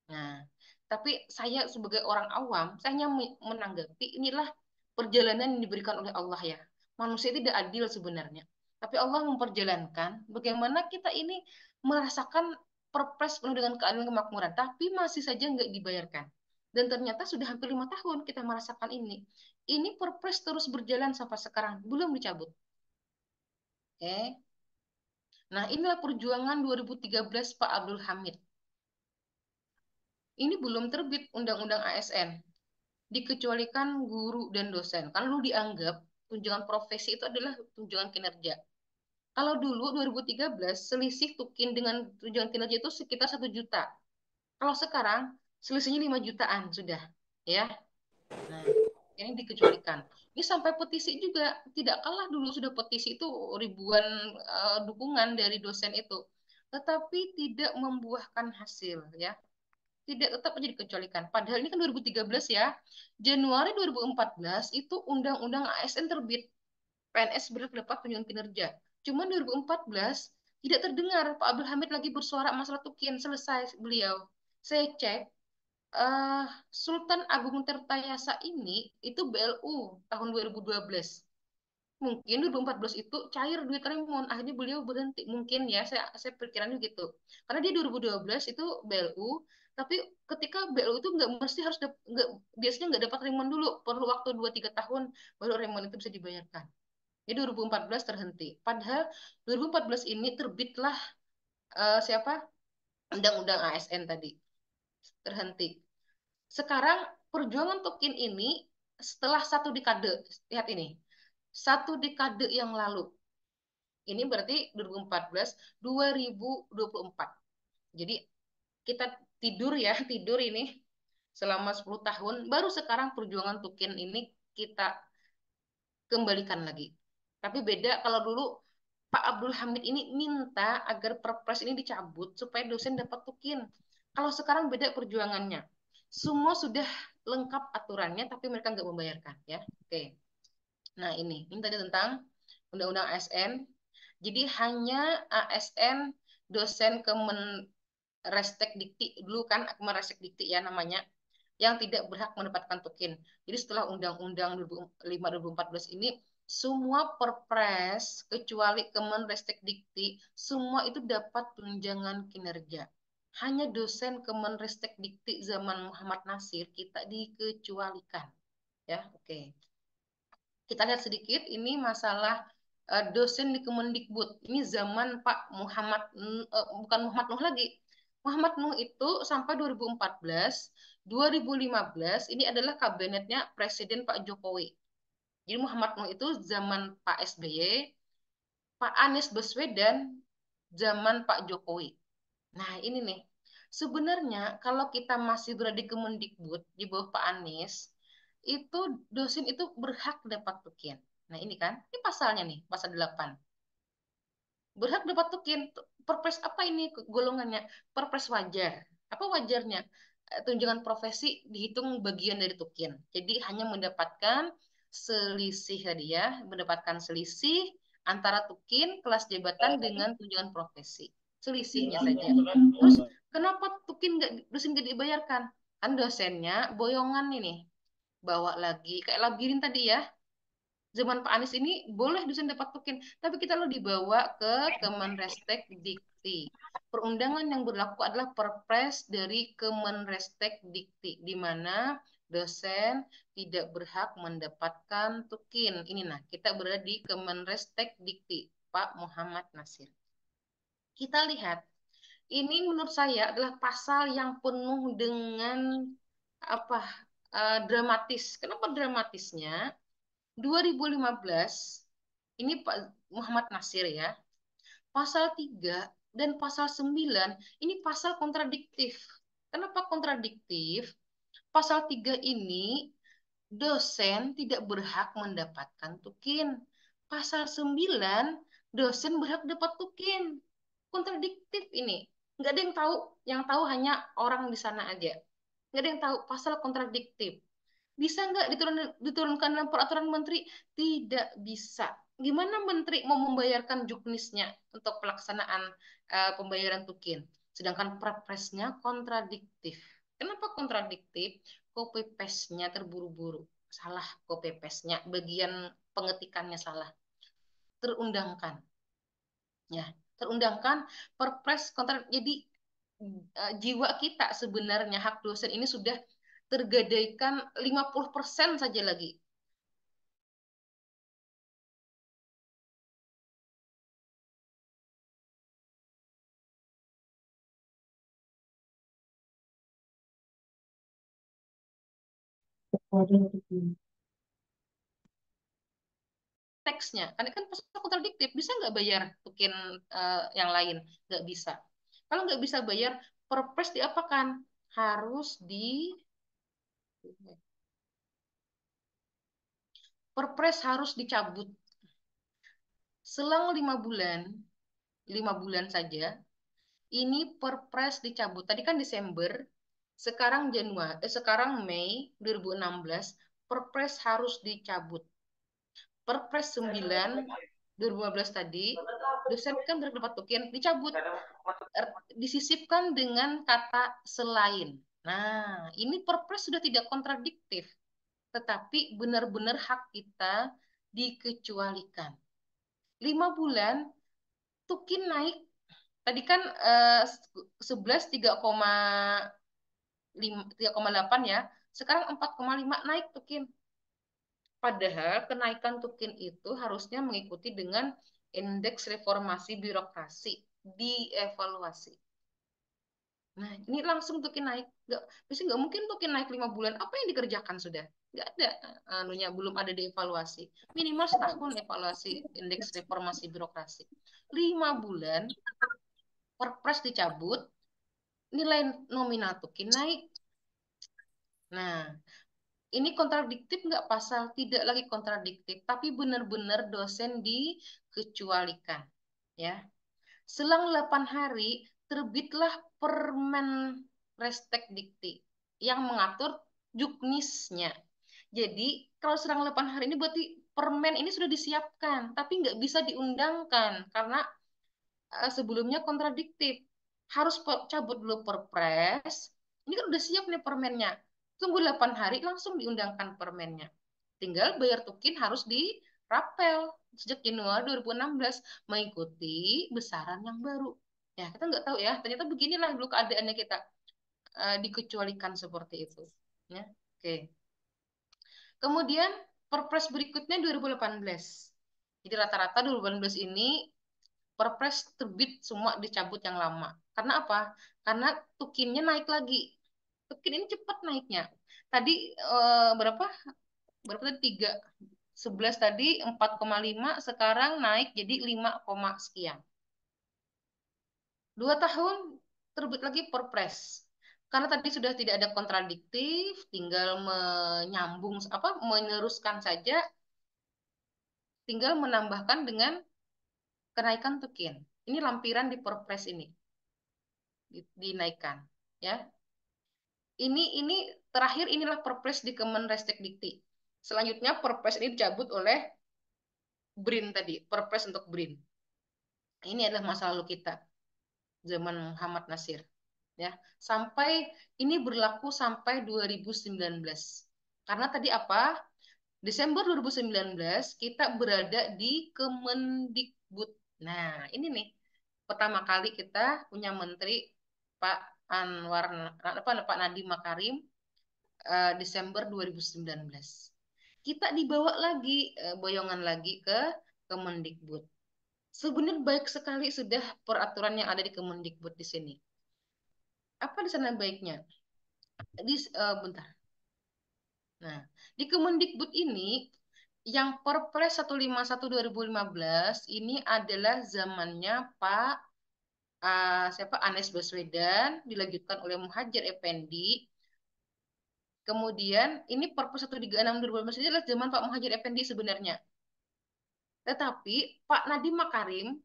Nah, tapi saya sebagai orang awam, saya hanya menanggapi inilah perjalanan yang diberikan oleh Allah ya. Manusia tidak adil sebenarnya. Tapi Allah memperjalankan bagaimana kita ini merasakan perpres penuh dengan keadilan dan kemakmuran, tapi masih saja nggak dibayarkan. Dan ternyata sudah hampir 5 tahun kita merasakan ini. Ini perpres terus berjalan sampai sekarang, belum dicabut. Oke. Nah, inilah perjuangan 2013 Pak Abdul Hamid. Ini belum terbit Undang-Undang ASN. Dikecualikan guru dan dosen. Karena dulu dianggap tunjangan profesi itu adalah tunjangan kinerja. Kalau dulu 2013 selisih tukin dengan tunjangan kinerja itu sekitar 1 juta. Kalau sekarang selisihnya 5 jutaan sudah, ya. Nah, ini dikecualikan. Ini sampai petisi juga tidak kalah dulu sudah petisi itu ribuan dukungan dari dosen itu. Tetapi tidak membuahkan hasil, ya. Tidak, tetap aja dikecualikan. Padahal ini kan 2013 ya. Januari 2014 itu Undang-Undang ASN terbit. PNS berhak dapat tunjangan kinerja. Cuma 2014 tidak terdengar Pak Abdul Hamid lagi bersuara masalah tukin. Selesai beliau. Saya cek, Sultan Agung Tirtayasa ini itu BLU tahun 2012. Mungkin 2014 itu cair duit Raymond, akhirnya beliau berhenti. Mungkin ya, saya pikirannya gitu. Karena dia 2012 itu BLU, tapi ketika BLU itu nggak mesti harus nggak, biasanya nggak dapat Raymond dulu, perlu waktu 2-3 tahun baru Raymond itu bisa dibayarkan. Jadi 2014 terhenti. Padahal 2014 ini terbitlah siapa? Undang-Undang ASN tadi. Terhenti. Sekarang perjuangan token ini setelah 1 dekade, lihat ini. 1 dekade yang lalu. Ini berarti 2014, 2024. Jadi kita tidur ya, tidur ini selama 10 tahun, baru sekarang perjuangan token ini kita kembalikan lagi. Tapi beda kalau dulu Pak Abdul Hamid ini minta agar perpres ini dicabut supaya dosen dapat token. Kalau sekarang beda perjuangannya. Semua sudah lengkap aturannya, tapi mereka nggak membayarkan ya. Oke. Nah ini tadi tentang Undang-Undang ASN. Jadi hanya ASN dosen Kemenristek Dikti dulu kan Kemenristek Dikti ya namanya yang tidak berhak mendapatkan token. Jadi setelah Undang-Undang 2005-2014 ini semua perpres kecuali Kemenristek Dikti semua itu dapat tunjangan kinerja. hanya dosen Kemenristek Dikti zaman Muhammad Nasir kita dikecualikan. Ya, oke. Kita lihat sedikit ini masalah dosen di Kemendikbud. Ini zaman Pak Muhammad bukan Muhammad Nuh lagi. Muhammad Nuh itu sampai 2014, 2015 ini adalah kabinetnya Presiden Pak Jokowi. Jadi Muhammad Nuh itu zaman Pak SBY, Pak Anies Baswedan zaman Pak Jokowi. Nah, ini nih. Sebenarnya kalau kita masih berada di Kemendikbud di bawah Pak Anies, itu dosen itu berhak dapat tukin. Nah, ini kan, ini pasalnya nih, pasal 8. Berhak dapat tukin. Perpres apa ini golongannya? Perpres wajar. Apa wajarnya? Tunjangan profesi dihitung bagian dari tukin. Jadi hanya mendapatkan selisih tadi ya, mendapatkan selisih antara tukin kelas jabatan dengan tunjangan profesi. Selisihnya saja. Terus kenapa tukin dosen nggak dibayarkan? Kan dosennya boyongan ini. Bawa lagi kayak labirin tadi ya. Zaman Pak Anies ini boleh dosen dapat tukin, tapi kita lo dibawa ke Kemenristek Dikti. Perundangan yang berlaku adalah Perpres dari Kemenristek Dikti, di mana dosen tidak berhak mendapatkan tukin. Ini nah, kita berada di Kemenristek Dikti, Pak Muhammad Nasir. Kita lihat, ini menurut saya adalah pasal yang penuh dengan apa dramatis. Kenapa dramatisnya? 2015 ini Pak Muhammad Nasir ya. Pasal 3 dan pasal 9 ini pasal kontradiktif. Kenapa kontradiktif? Pasal 3 ini dosen tidak berhak mendapatkan tukin. Pasal 9 dosen berhak dapat tukin. Kontradiktif ini. Nggak ada yang tahu, yang tahu hanya orang di sana aja. Nggak ada yang tahu, pasal kontradiktif. Bisa nggak diturunkan dalam peraturan menteri? Tidak bisa. Gimana menteri mau membayarkan juknisnya untuk pelaksanaan pembayaran tukin? Sedangkan perpresnya kontradiktif. Kenapa kontradiktif? Copy paste-nya terburu-buru. Salah copy paste-nya, bagian pengetikannya salah. Terundangkan. Ya, terundangkan perpres kontrak. Jadi jiwa kita sebenarnya hak dosen ini sudah tergadaikan 50% saja lagi. Teksnya, karena kan pasal kontradiktif, bisa nggak bayar tukin yang lain? Nggak bisa. Kalau nggak bisa bayar, perpres diapakan? Harus perpres harus dicabut. Selang 5 bulan saja, ini perpres dicabut. Tadi kan Desember, sekarang Mei 2016, perpres harus dicabut. Perpres 9 2015 tadi, dosen kan berdapat tukin, dicabut, disisipkan dengan kata selain. Nah, ini perpres sudah tidak kontradiktif, tetapi benar-benar hak kita dikecualikan. 5 bulan, tukin naik. Tadi kan 11 3,8 ya, sekarang 4,5 naik tukin. Padahal kenaikan tukin itu harusnya mengikuti dengan indeks reformasi birokrasi, dievaluasi. Nah, ini langsung tukin naik. Biasanya nggak mungkin tukin naik 5 bulan. Apa yang dikerjakan sudah? Nggak ada. Anunya belum ada dievaluasi. Minimal setahun evaluasi indeks reformasi birokrasi. 5 bulan, perpres dicabut, nilai nominal tukin naik. Nah, ini kontradiktif nggak pasal? Tidak lagi kontradiktif, tapi benar-benar dosen dikecualikan. Ya, selang 8 hari terbitlah Permen Restek Dikti yang mengatur juknisnya. Jadi kalau selang 8 hari ini berarti permen ini sudah disiapkan, tapi nggak bisa diundangkan karena sebelumnya kontradiktif. Harus cabut dulu perpres. Ini kan udah siap nih permennya. Tunggu 8 hari langsung diundangkan permennya. Tinggal bayar tukin harus dirapel sejak Januari 2016 mengikuti besaran yang baru. Ya, kita nggak tahu ya. Ternyata beginilah dulu keadaannya kita dikecualikan seperti itu. Ya, oke. Kemudian Perpres berikutnya 2018. Jadi rata-rata 2018 ini Perpres terbit semua dicabut yang lama. Karena apa? Karena tukinnya naik lagi. Tukin ini cepat naiknya. Tadi berapa? Berapa tadi? 11 tadi 4,5, sekarang naik jadi 5, sekian. 2 tahun terbit lagi Perpres. Karena tadi sudah tidak ada kontradiktif, tinggal menyambung meneruskan saja, tinggal menambahkan dengan kenaikan tukin. Ini lampiran di Perpres ini dinaikkan, ya. Ini terakhir inilah Perpres di Kemenristekdikti. Selanjutnya Perpres ini dicabut oleh BRIN tadi, Perpres untuk BRIN. Ini adalah masa lalu kita zaman Muhammad Nasir, ya. Sampai ini berlaku sampai 2019. Karena tadi apa? Desember 2019 kita berada di Kemendikbud. Nah, ini nih pertama kali kita punya menteri Pak Pak Nadiem Makarim, Desember 2019. Kita dibawa lagi boyongan lagi ke Kemendikbud. Sebenarnya baik sekali sudah peraturan yang ada di Kemendikbud di sini. Apa di sana baiknya? Bentar. Nah, di Kemendikbud ini yang Perpres 151 2015 ini adalah zamannya Pak Anies Baswedan, dilanjutkan oleh Muhadjir Effendi. Kemudian ini Perpres 136 2015 ini adalah zaman Pak Muhadjir Effendi sebenarnya. Tetapi Pak Nadiem Makarim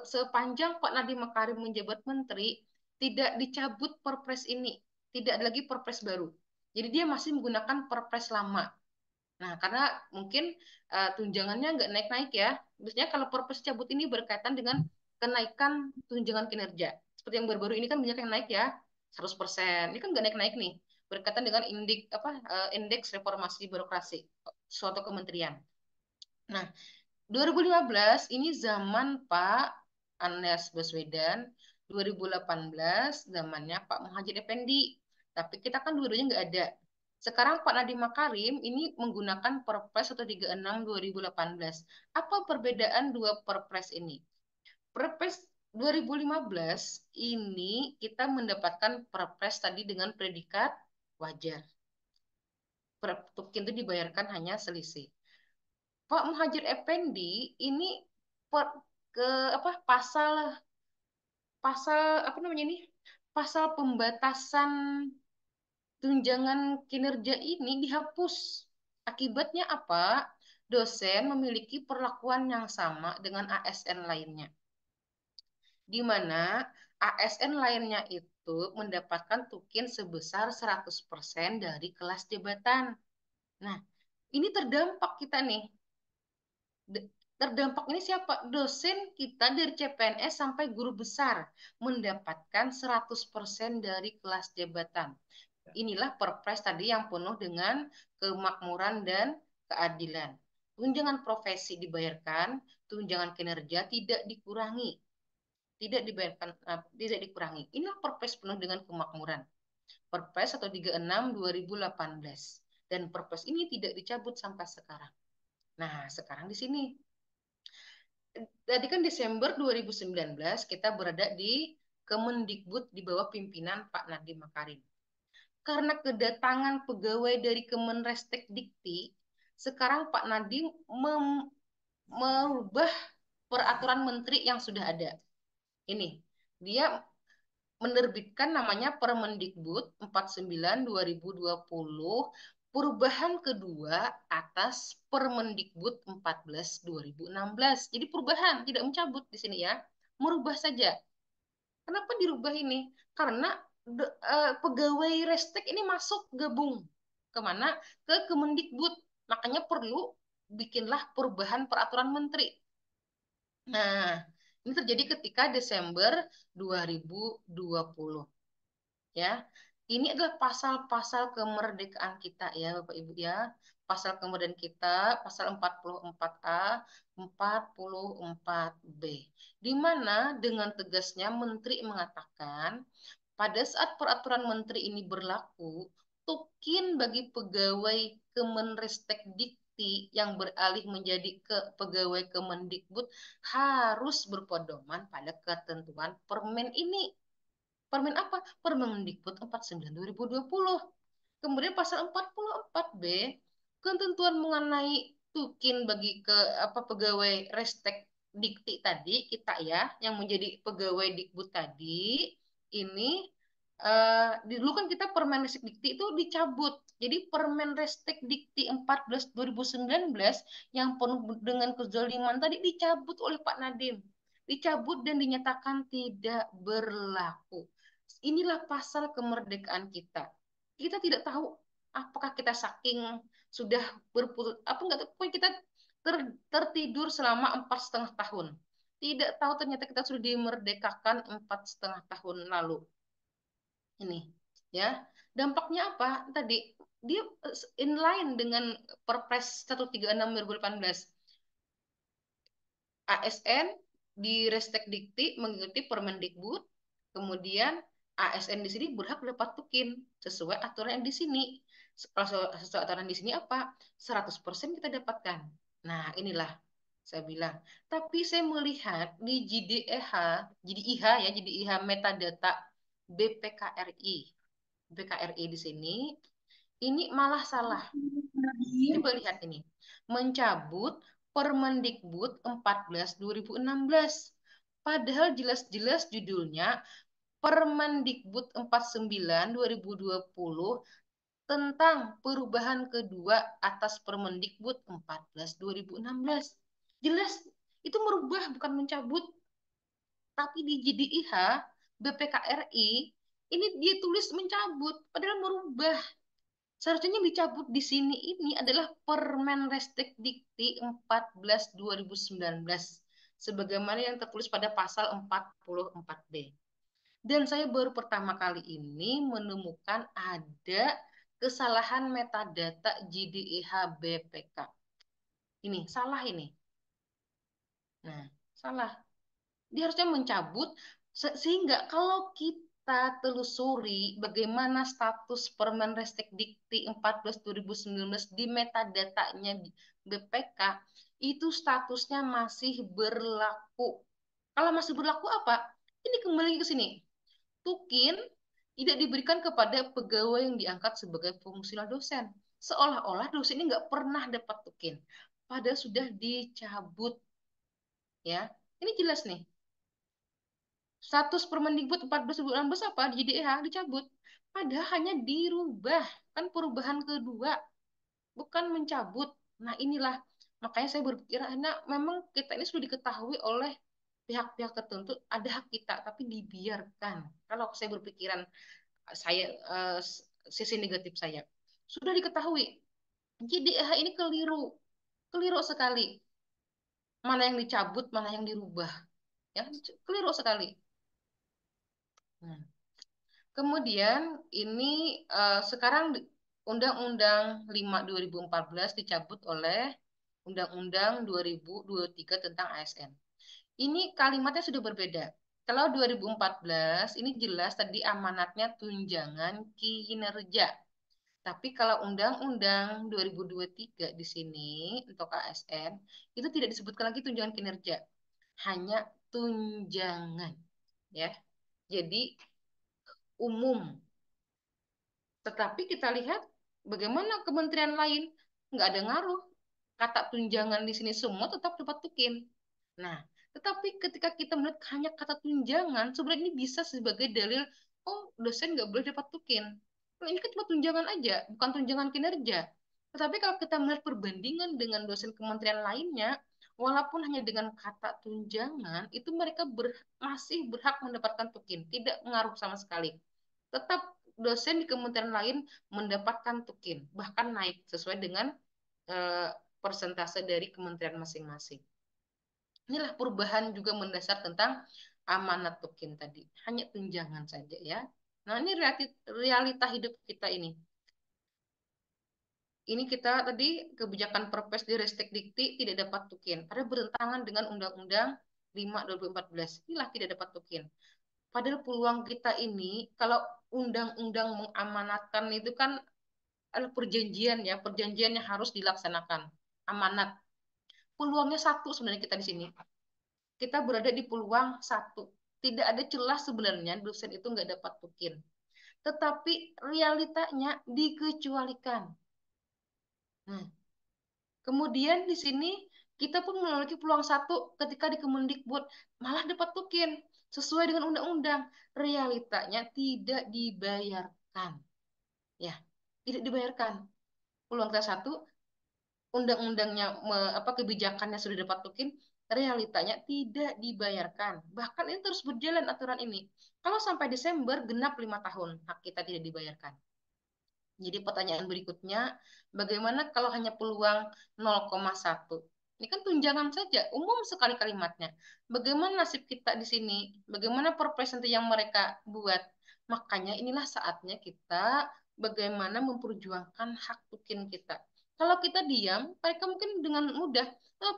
sepanjang Pak Nadiem Makarim menjabat menteri tidak dicabut Perpres ini, tidak ada lagi Perpres baru. Jadi dia masih menggunakan Perpres lama. Nah, karena mungkin tunjangannya nggak naik-naik ya. Biasanya kalau Perpres cabut ini berkaitan dengan kenaikan tunjangan kinerja. Seperti yang baru-baru ini kan banyak yang naik ya, 100%. Ini kan nggak naik-naik nih. Berkaitan dengan indeks reformasi birokrasi suatu kementerian. Nah, 2015 ini zaman Pak Anies Baswedan, 2018 zamannya Pak Muhadjir Effendi. Tapi kita kan dua-duanya nggak ada. Sekarang Pak Nadiem Makarim ini menggunakan Perpres 136 2018. Apa perbedaan dua Perpres ini? Perpres 2015 ini kita mendapatkan Perpres tadi dengan predikat wajar. Tukin itu dibayarkan hanya selisih. Pak Muhadjir Effendi ini per, ke pasal pasal apa namanya ini pasal pembatasan tunjangan kinerja ini dihapus. Akibatnya apa? Dosen memiliki perlakuan yang sama dengan ASN lainnya, di mana ASN lainnya itu mendapatkan tukin sebesar 100% dari kelas jabatan. Nah, ini terdampak kita nih. Terdampak ini siapa? Dosen kita dari CPNS sampai guru besar mendapatkan 100% dari kelas jabatan. Inilah Perpres tadi yang penuh dengan kemakmuran dan keadilan. Tunjangan profesi dibayarkan, tunjangan kinerja tidak dikurangi. Tidak dibayarkan, tidak dikurangi. Inilah Perpres penuh dengan kemakmuran. Perpres 136 2018. Dan Perpres ini tidak dicabut sampai sekarang. Nah, sekarang di sini tadi kan Desember 2019 kita berada di Kemendikbud di bawah pimpinan Pak Nadiem Makarim. Karena kedatangan pegawai dari Kemenristekdikti, sekarang Pak Nadiem merubah peraturan menteri yang sudah ada. Ini, dia menerbitkan namanya Permendikbud 49/2020, perubahan kedua atas Permendikbud 14/2016. Jadi perubahan, tidak mencabut di sini ya, merubah saja. Kenapa dirubah ini? Karena pegawai Restek ini masuk gabung kemana? Ke Kemendikbud. Makanya perlu bikinlah perubahan peraturan menteri. Nah, ini terjadi ketika Desember 2020. Ya, Ini adalah pasal-pasal kemerdekaan kita ya Bapak Ibu ya. Pasal kemerdekaan kita, pasal 44A, 44B. Di mana dengan tegasnya Menteri mengatakan, pada saat peraturan Menteri ini berlaku, tukin bagi pegawai Kemenristek Dikti yang beralih menjadi pegawai Kemendikbud harus berpedoman pada ketentuan Permen ini. Permen apa? Permendikbud 49 2020. Kemudian pasal 44B, ketentuan mengenai tukin bagi pegawai Restek Dikti tadi kita ya, yang menjadi pegawai Dikbud tadi, ini dulu kan kita Permen Restek Dikti itu dicabut. Jadi Permen Restek Dikti 14 2019 yang penuh dengan kezaliman tadi dicabut oleh Pak Nadiem. Dicabut dan dinyatakan tidak berlaku. Inilah pasal kemerdekaan kita. Kita tidak tahu apakah kita saking sudah berputus apa enggak tahu kita tertidur selama 4,5 tahun. Tidak tahu ternyata kita sudah dimerdekakan 4,5 tahun lalu. Ini ya. Dampaknya apa? Tadi dia inline dengan Perpres 136 2018. ASN di Restek Dikti mengikuti Permendikbud, kemudian ASN di sini berhak dapat tukin sesuai aturan yang di sini. Sesuai aturan di sini apa? 100% kita dapatkan. Nah, inilah saya bilang. Tapi saya melihat di JDIH ya, JDIH metadata BPKRI. BPKRI di sini ini malah salah. Coba lihat ini. Mencabut Permendikbud 14 2016. Padahal jelas-jelas judulnya Permendikbud 49 2020 tentang perubahan kedua atas Permendikbud 14 2016. Jelas itu merubah bukan mencabut. Tapi di JDIH BPKRI ini dia tulis mencabut padahal merubah. Seharusnya yang dicabut di sini ini adalah Permen Restek Dikti 14 2019 sebagaimana yang tertulis pada pasal 44B. Dan saya baru pertama kali ini menemukan ada kesalahan metadata JDIH BPK. Ini salah ini. Nah, salah. Dia harusnya mencabut sehingga kalau kita telusuri bagaimana status Permen Restek Dikti 14 2019 di metadatanya BPK itu statusnya masih berlaku. Kalau masih berlaku apa? Ini kembali ke sini. Tukin tidak diberikan kepada pegawai yang diangkat sebagai fungsional dosen. Seolah-olah dosen ini nggak pernah dapat tukin. Padahal sudah dicabut. Ya, ini jelas nih. Status Permendikbud 14 2016 apa? Di JDIH dicabut. Padahal hanya dirubah. Kan perubahan kedua. Bukan mencabut. Nah inilah. Makanya saya berpikir, nah, memang kita ini sudah diketahui oleh pihak-pihak tertentu ada hak kita, tapi dibiarkan. Kalau saya berpikiran, saya sisi negatif saya. Sudah diketahui. JDIH ini keliru. Keliru sekali. Mana yang dicabut, mana yang dirubah. Ya, keliru sekali. Nah. Kemudian ini sekarang Undang-Undang 5 2014 dicabut oleh Undang-Undang 2023 tentang ASN. Ini kalimatnya sudah berbeda. Kalau 2014 ini jelas tadi amanatnya tunjangan kinerja. Tapi kalau Undang-Undang 2023 di sini untuk ASN itu tidak disebutkan lagi tunjangan kinerja. Hanya tunjangan ya. Jadi umum. Tetapi kita lihat bagaimana kementerian lain nggak ada ngaruh. Kata tunjangan di sini semua tetap dapat tukin. Nah, tetapi ketika kita melihat hanya kata tunjangan, sebenarnya ini bisa sebagai dalil, oh dosen nggak boleh dapat tukin. Nah, ini kan cuma tunjangan aja, bukan tunjangan kinerja. Tetapi kalau kita melihat perbandingan dengan dosen kementerian lainnya, walaupun hanya dengan kata tunjangan, itu mereka masih berhak mendapatkan tukin, tidak mengaruh sama sekali. Tetap dosen di kementerian lain mendapatkan tukin, bahkan naik sesuai dengan persentase dari kementerian masing-masing. Inilah perubahan juga mendasar tentang amanat tukin tadi. Hanya tunjangan saja ya. Nah, ini realita hidup kita ini. Ini kita tadi kebijakan Perpres di Ristek Dikti tidak dapat tukin. Karena bertentangan dengan Undang-Undang 5/2014. Inilah tidak dapat tukin. Padahal peluang kita ini, kalau undang-undang mengamanatkan itu kan ada perjanjian ya, perjanjian yang harus dilaksanakan. Amanat. Peluangnya satu sebenarnya kita di sini. Kita berada di peluang satu. Tidak ada celah sebenarnya dosen itu nggak dapat tukin. Tetapi realitanya dikecualikan. Nah, kemudian di sini kita pun memiliki peluang satu ketika di Kemendikbud malah dapat tukin sesuai dengan undang-undang. Realitanya tidak dibayarkan. Ya, tidak dibayarkan. Peluang kita satu, undang-undangnya kebijakannya sudah dapat tukin, realitanya tidak dibayarkan. Bahkan ini terus berjalan aturan ini. Kalau sampai Desember genap 5 tahun hak kita tidak dibayarkan. Jadi pertanyaan berikutnya, bagaimana kalau hanya peluang 0,1? Ini kan tunjangan saja, umum sekali kalimatnya. Bagaimana nasib kita di sini? Bagaimana perpres yang mereka buat? Makanya inilah saatnya kita bagaimana memperjuangkan hak tukin kita. Kalau kita diam, mereka mungkin dengan mudah,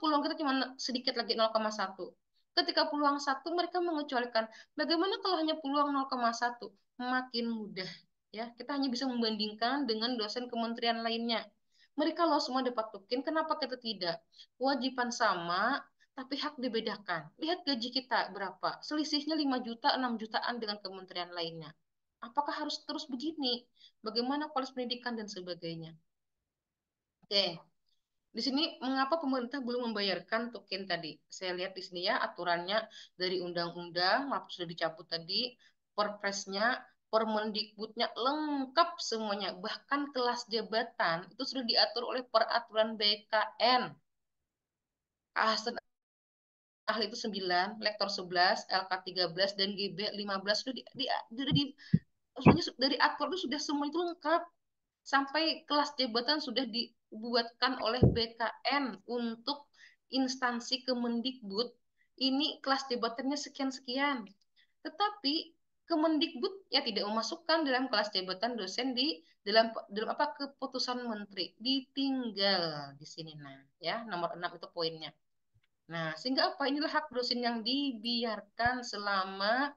peluang kita cuma sedikit lagi 0,1. Ketika peluang satu, mereka mengecualikan. Bagaimana kalau hanya peluang 0,1? Makin mudah. Ya, kita hanya bisa membandingkan dengan dosen kementerian lainnya. Mereka loh semua dapat tukin, kenapa kita tidak? Kewajiban sama, tapi hak dibedakan. Lihat gaji kita berapa? Selisihnya 5 juta, 6 jutaan dengan kementerian lainnya. Apakah harus terus begini? Bagaimana kualitas pendidikan dan sebagainya? Oke. Di sini mengapa pemerintah belum membayarkan tukin tadi? Saya lihat di sini ya aturannya dari undang-undang, maaf sudah dicabut tadi, perpresnya, permendikbudnya lengkap semuanya. Bahkan kelas jabatan itu sudah diatur oleh peraturan BKN. Ahsen ahli itu 9, lektor 11, LK 13, dan GB 15 sudah dari aturan itu sudah semua itu lengkap. Sampai kelas jabatan sudah dibuatkan oleh BKN untuk instansi Kemendikbud. Ini kelas jabatannya sekian-sekian. Tetapi Kemendikbud ya tidak memasukkan dalam kelas jabatan dosen di dalam keputusan menteri. Ditinggal di sini nah, ya, nomor 6 itu poinnya. Nah, sehingga apa? Inilah hak dosen yang dibiarkan selama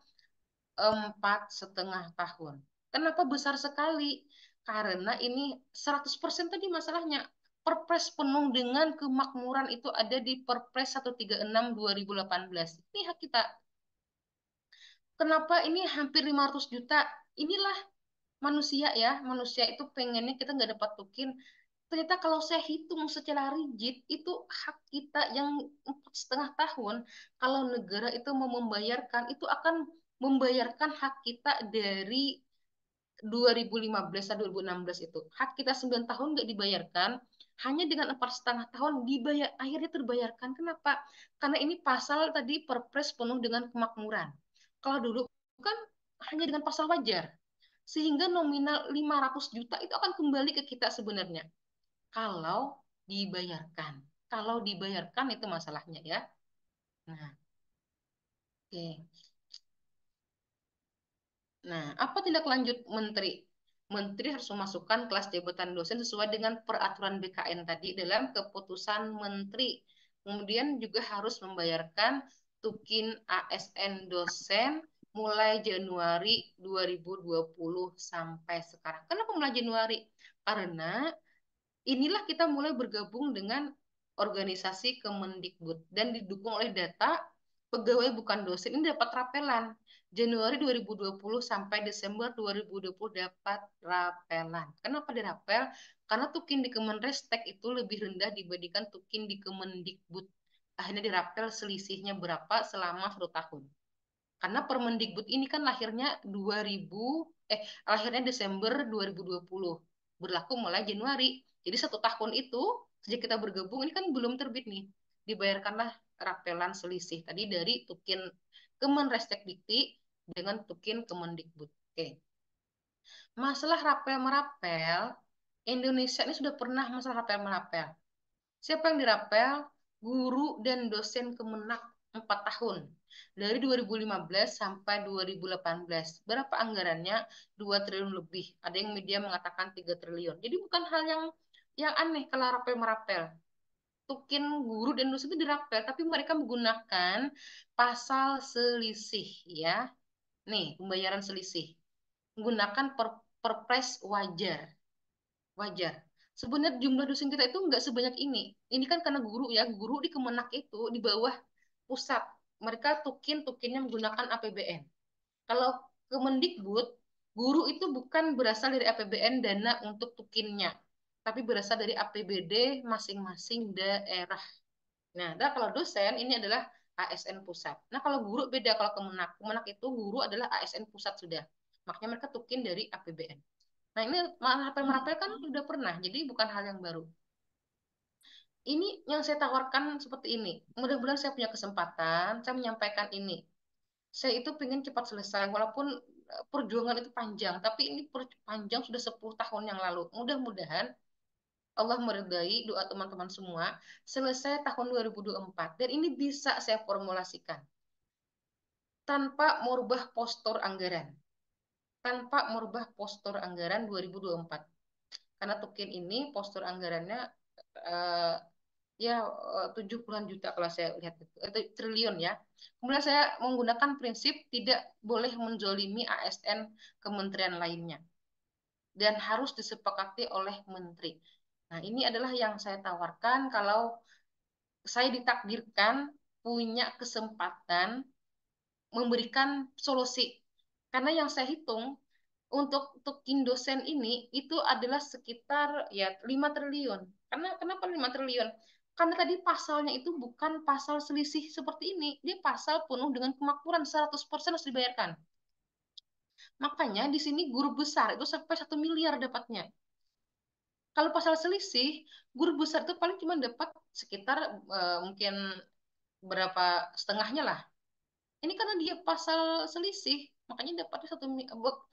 4,5 tahun. Kenapa besar sekali? Karena ini 100% tadi masalahnya. Perpres penuh dengan kemakmuran itu ada di Perpres 136 2018. Ini hak kita. Kenapa ini hampir 500 juta? Inilah manusia ya. Manusia itu pengennya kita nggak dapat tukin. Ternyata kalau saya hitung secara rigid, itu hak kita yang 4,5 tahun. Kalau negara itu mau membayarkan, itu akan membayarkan hak kita dari 2015 atau 2016 itu. Hak kita 9 tahun nggak dibayarkan, hanya dengan 4,5 tahun dibayar, akhirnya terbayarkan. Kenapa? Karena ini pasal tadi Perpres penuh dengan kemakmuran. Kalau dulu kan hanya dengan pasal wajar. Sehingga nominal 500 juta itu akan kembali ke kita sebenarnya. Kalau dibayarkan. Kalau dibayarkan itu masalahnya ya. Nah, oke. Nah, apa tindak lanjut Menteri? Menteri harus memasukkan kelas jabatan dosen sesuai dengan peraturan BKN tadi dalam keputusan Menteri. Kemudian juga harus membayarkan tukin ASN dosen mulai Januari 2020 sampai sekarang. Kenapa mulai Januari? Karena inilah kita mulai bergabung dengan organisasi Kemendikbud dan didukung oleh data pegawai bukan dosen ini dapat rapelan. Januari 2020 sampai Desember 2020 dapat rapelan. Kenapa dirapel? Karena tukin di Kemenristek itu lebih rendah dibandingkan tukin di Kemendikbud. Akhirnya dirapel selisihnya berapa selama 1 tahun. Karena Permendikbud ini kan lahirnya lahirnya Desember 2020. Berlaku mulai Januari. Jadi 1 tahun itu sejak kita bergabung ini kan belum terbit nih. Dibayarkanlah rapelan selisih tadi dari tukin Kemenristek Dikti dengan tukin Kemendikbud. Oke. Masalah rapel merapel, Indonesia ini sudah pernah masalah rapel merapel. Siapa yang dirapel? Guru dan dosen Kemenak 4 tahun. Dari 2015 sampai 2018. Berapa anggarannya? 2 triliun lebih. Ada yang media mengatakan 3 triliun. Jadi bukan hal yang aneh kalau rapel-merapel. Tukin guru dan dosen itu dirapel, tapi mereka menggunakan pasal selisih ya. Nih, pembayaran selisih. Menggunakan perpres wajar. Wajar. Sebenarnya jumlah dosen kita itu nggak sebanyak ini. Ini kan karena guru ya, guru di Kemenak itu di bawah pusat. Mereka tukinnya menggunakan APBN. Kalau Kemendikbud, guru itu bukan berasal dari APBN dana untuk tukinnya, tapi berasal dari APBD masing-masing daerah. Nah, kalau dosen ini adalah ASN pusat. Nah, kalau guru beda. Kalau Kemenak, Kemenak itu guru adalah ASN pusat sudah. Makanya mereka tukin dari APBN. Nah, ini merapel-merapel kan sudah pernah, jadi bukan hal yang baru. Ini yang saya tawarkan seperti ini. Mudah-mudahan saya punya kesempatan, saya menyampaikan ini. Saya itu pengen cepat selesai, walaupun perjuangan itu panjang, tapi ini panjang sudah 10 tahun yang lalu. Mudah-mudahan Allah meridai doa teman-teman semua, selesai tahun 2024. Dan ini bisa saya formulasikan tanpa merubah postur anggaran. Tanpa merubah postur anggaran 2024. Karena Tukin ini postur anggarannya eh, ya 70-an juta kalau saya lihat itu triliun ya. Kemudian saya menggunakan prinsip tidak boleh menzolimi ASN kementerian lainnya dan harus disepakati oleh menteri. Nah, ini adalah yang saya tawarkan kalau saya ditakdirkan punya kesempatan memberikan solusi. Karena yang saya hitung untuk dosen ini itu adalah sekitar ya 5 triliun. Karena kenapa 5 triliun? Karena tadi pasalnya itu bukan pasal selisih seperti ini. Dia pasal penuh dengan kemakmuran 100% harus dibayarkan. Makanya di sini guru besar itu sampai 1 miliar dapatnya. Kalau pasal selisih, guru besar itu paling cuma dapat sekitar mungkin berapa setengahnya lah. Ini karena dia pasal selisih, makanya dapatnya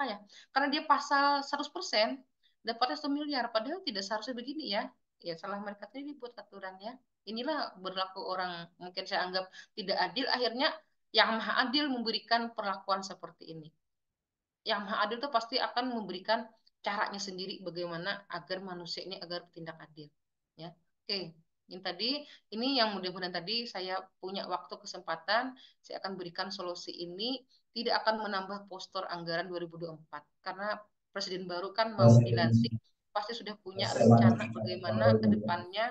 ya, karena dia pasal 100%, dapatnya 1 miliar. Padahal tidak seharusnya begini ya. Ya salah mereka tadi dibuat aturannya. Inilah berlaku orang mungkin saya anggap tidak adil. Akhirnya yang maha adil memberikan perlakuan seperti ini. Yang maha adil itu pasti akan memberikan caranya sendiri bagaimana agar manusia ini agar bertindak adil. Ya, oke. Ini yang mudah-mudahan tadi saya punya waktu kesempatan, saya akan berikan solusi ini tidak akan menambah postur anggaran 2024 karena presiden baru kan mau dilantik pasti sudah punya rencana bagaimana ke depannya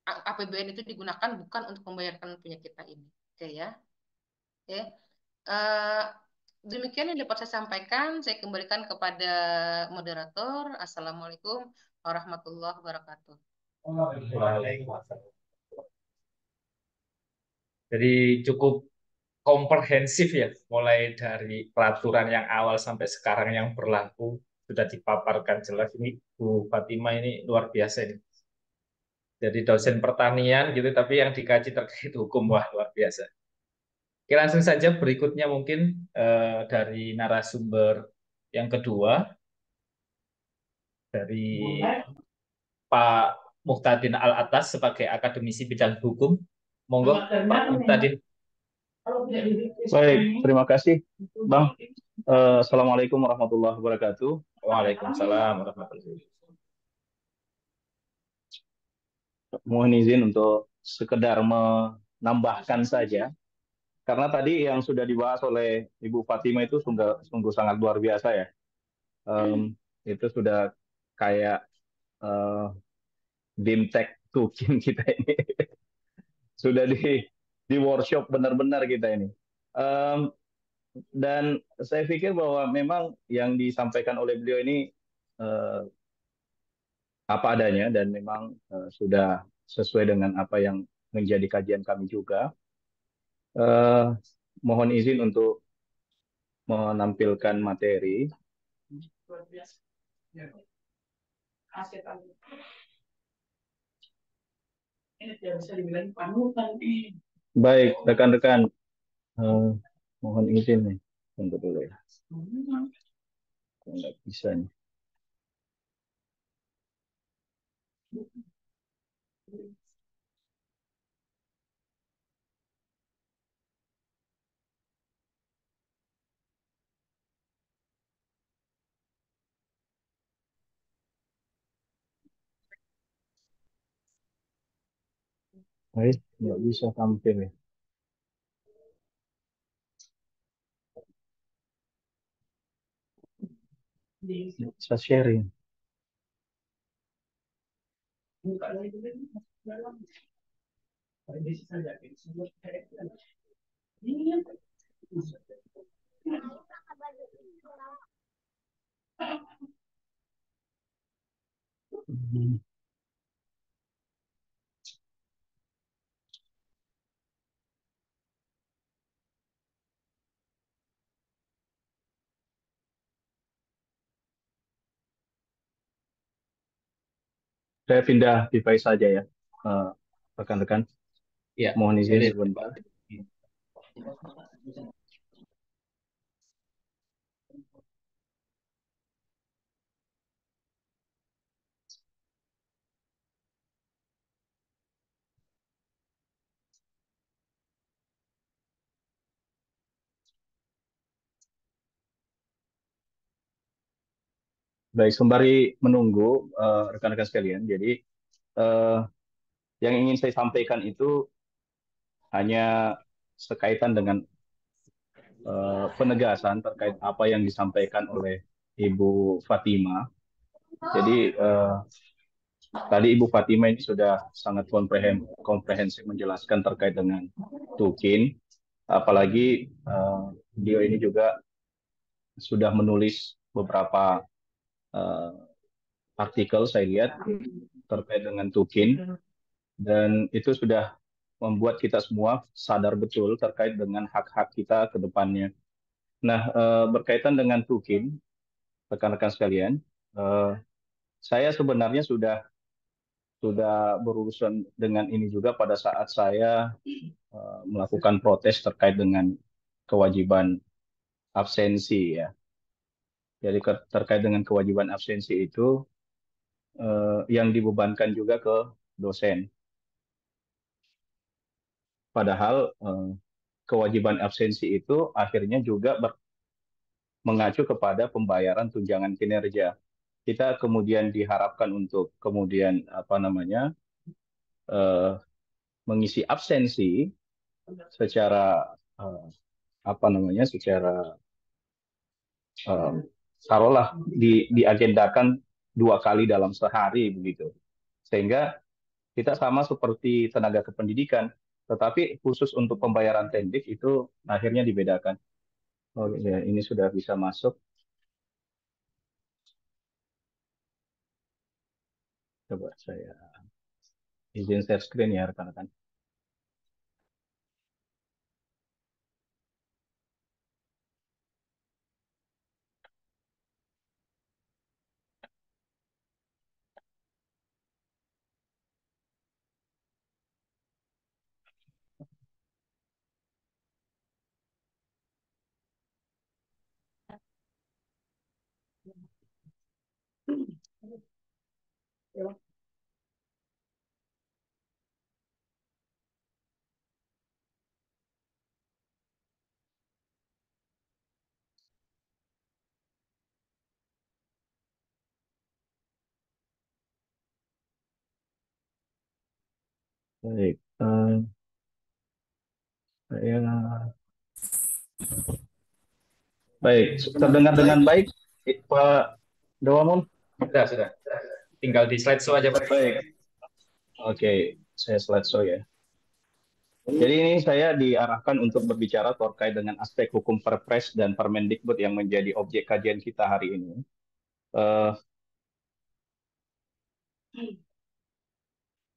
APBN itu digunakan bukan untuk membayarkan punya kita ini. Oke ya. Oke. Eh, Demikian yang dapat saya sampaikan. Saya kembalikan kepada moderator. Assalamualaikum warahmatullahi wabarakatuh. Jadi cukup komprehensif ya, mulai dari peraturan yang awal sampai sekarang yang berlaku sudah dipaparkan jelas. Ini Bu Fatima ini luar biasa ini. Jadi dosen pertanian gitu, tapi yang dikaji terkait hukum, wah luar biasa. Oke, langsung saja berikutnya mungkin dari narasumber yang kedua dari Pak Muhtadin Al-Atas sebagai akademisi bidang hukum. Monggo Pak Muhtadin. Baik, terima kasih, Bang. Assalamualaikum warahmatullahi wabarakatuh. Waalaikumsalam warahmatullahi wabarakatuh. Mohon izin untuk sekedar menambahkan saja, karena tadi yang sudah dibahas oleh Ibu Fatima itu sungguh sangat luar biasa ya. Itu sudah kayak bimtek tukin kita ini. Sudah di workshop benar-benar kita ini. Dan saya pikir bahwa memang yang disampaikan oleh beliau ini eh, apa adanya dan memang sudah sesuai dengan apa yang menjadi kajian kami juga. Eh, Mohon izin untuk menampilkan materi. Baik, rekan-rekan, mohon izin nih, tunggu dulu ya. Nggak bisa nih. Baik, nggak bisa tampil ya. Nggak bisa sharing. Hmm. Saya pindah device saja ya, eh, rekan-rekan. Ya, Mohon izin boleh. sebentar. Baik, sembari menunggu rekan-rekan sekalian, jadi eh, yang ingin saya sampaikan itu hanya sekaitan dengan penegasan terkait apa yang disampaikan oleh Ibu Fatima. Jadi tadi Ibu Fatima ini sudah sangat komprehensif menjelaskan terkait dengan Tukin, apalagi beliau ini juga sudah menulis beberapa eh, artikel saya lihat terkait dengan Tukin, dan itu sudah membuat kita semua sadar betul terkait dengan hak-hak kita ke depannya. Nah, berkaitan dengan Tukin, rekan-rekan sekalian, eh, saya sebenarnya sudah berurusan dengan ini juga pada saat saya melakukan protes terkait dengan kewajiban absensi ya. Jadi terkait dengan kewajiban absensi itu yang dibebankan juga ke dosen. Padahal kewajiban absensi itu akhirnya juga mengacu kepada pembayaran tunjangan kinerja. Kita kemudian diharapkan untuk kemudian apa namanya eh, mengisi absensi secara apa namanya secara eh, taruhlah diagendakan 2 kali dalam sehari begitu, sehingga kita sama seperti tenaga kependidikan, tetapi khusus untuk pembayaran tendik itu akhirnya dibedakan. Oh ya, ini sudah bisa masuk. Coba saya izin share screen ya rekan-rekan. Baik, saya baik terdengar dengan baik, Pak Dawamun. Sudah. Tinggal di slideshow aja, Pak. Baik, oke, saya slideshow ya. Jadi ini saya diarahkan untuk berbicara terkait dengan aspek hukum Perpres dan Permendikbud yang menjadi objek kajian kita hari ini. Eh,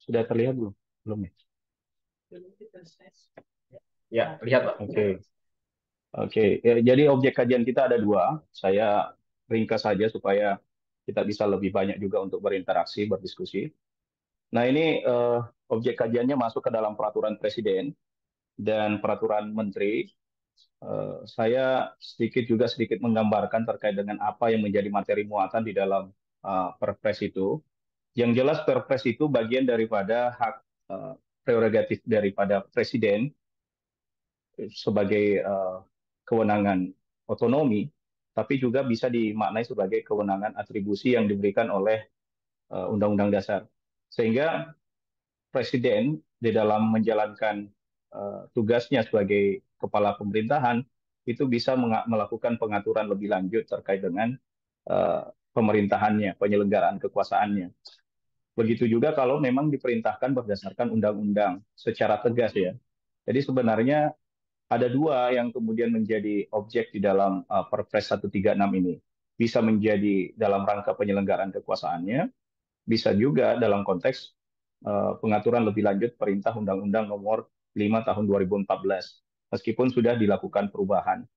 sudah terlihat belum? Belum ya? Ya, lihat, Pak. Oke, oke. Ya, jadi objek kajian kita ada 2. Saya ringkas saja supaya kita bisa lebih banyak juga untuk berinteraksi, berdiskusi. Nah ini objek kajiannya masuk ke dalam peraturan presiden dan peraturan menteri. Saya sedikit menggambarkan terkait dengan apa yang menjadi materi muatan di dalam Perpres itu. Yang jelas Perpres itu bagian daripada hak prerogatif daripada presiden sebagai kewenangan otonomi, tapi juga bisa dimaknai sebagai kewenangan atribusi yang diberikan oleh Undang-Undang Dasar. Sehingga presiden di dalam menjalankan tugasnya sebagai kepala pemerintahan itu bisa melakukan pengaturan lebih lanjut terkait dengan pemerintahannya, penyelenggaraan kekuasaannya. Begitu juga kalau memang diperintahkan berdasarkan undang-undang secara tegas ya. Jadi sebenarnya ada dua yang kemudian menjadi objek di dalam Perpres 136 ini. Bisa menjadi dalam rangka penyelenggaraan kekuasaannya, bisa juga dalam konteks pengaturan lebih lanjut Perintah Undang-Undang Nomor 5 Tahun 2014, meskipun sudah dilakukan perubahan.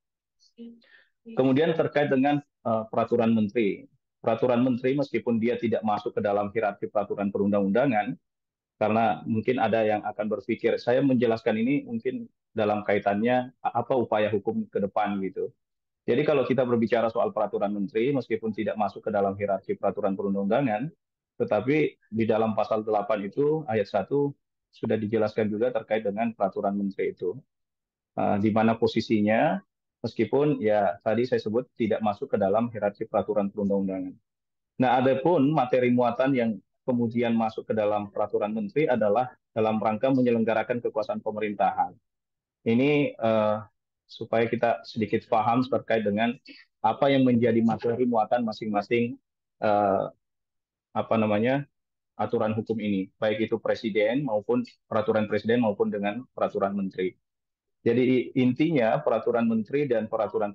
Kemudian terkait dengan peraturan menteri. Peraturan menteri meskipun dia tidak masuk ke dalam hierarki peraturan perundang-undangan, karena mungkin ada yang akan berpikir, saya menjelaskan ini mungkin dalam kaitannya apa upaya hukum ke depan gitu. Jadi kalau kita berbicara soal peraturan menteri, meskipun tidak masuk ke dalam hierarki peraturan perundang-undangan, tetapi di dalam pasal 8 itu, ayat 1, sudah dijelaskan juga terkait dengan peraturan menteri itu. Di mana posisinya, meskipun ya tadi saya sebut tidak masuk ke dalam hierarki peraturan perundang-undangan. Nah, ada pun materi muatan yang kemudian masuk ke dalam peraturan menteri adalah dalam rangka menyelenggarakan kekuasaan pemerintahan. Ini supaya kita sedikit paham terkait dengan apa yang menjadi materi muatan masing-masing aturan hukum ini, baik itu presiden maupun peraturan presiden maupun dengan peraturan menteri. Jadi intinya peraturan menteri dan peraturan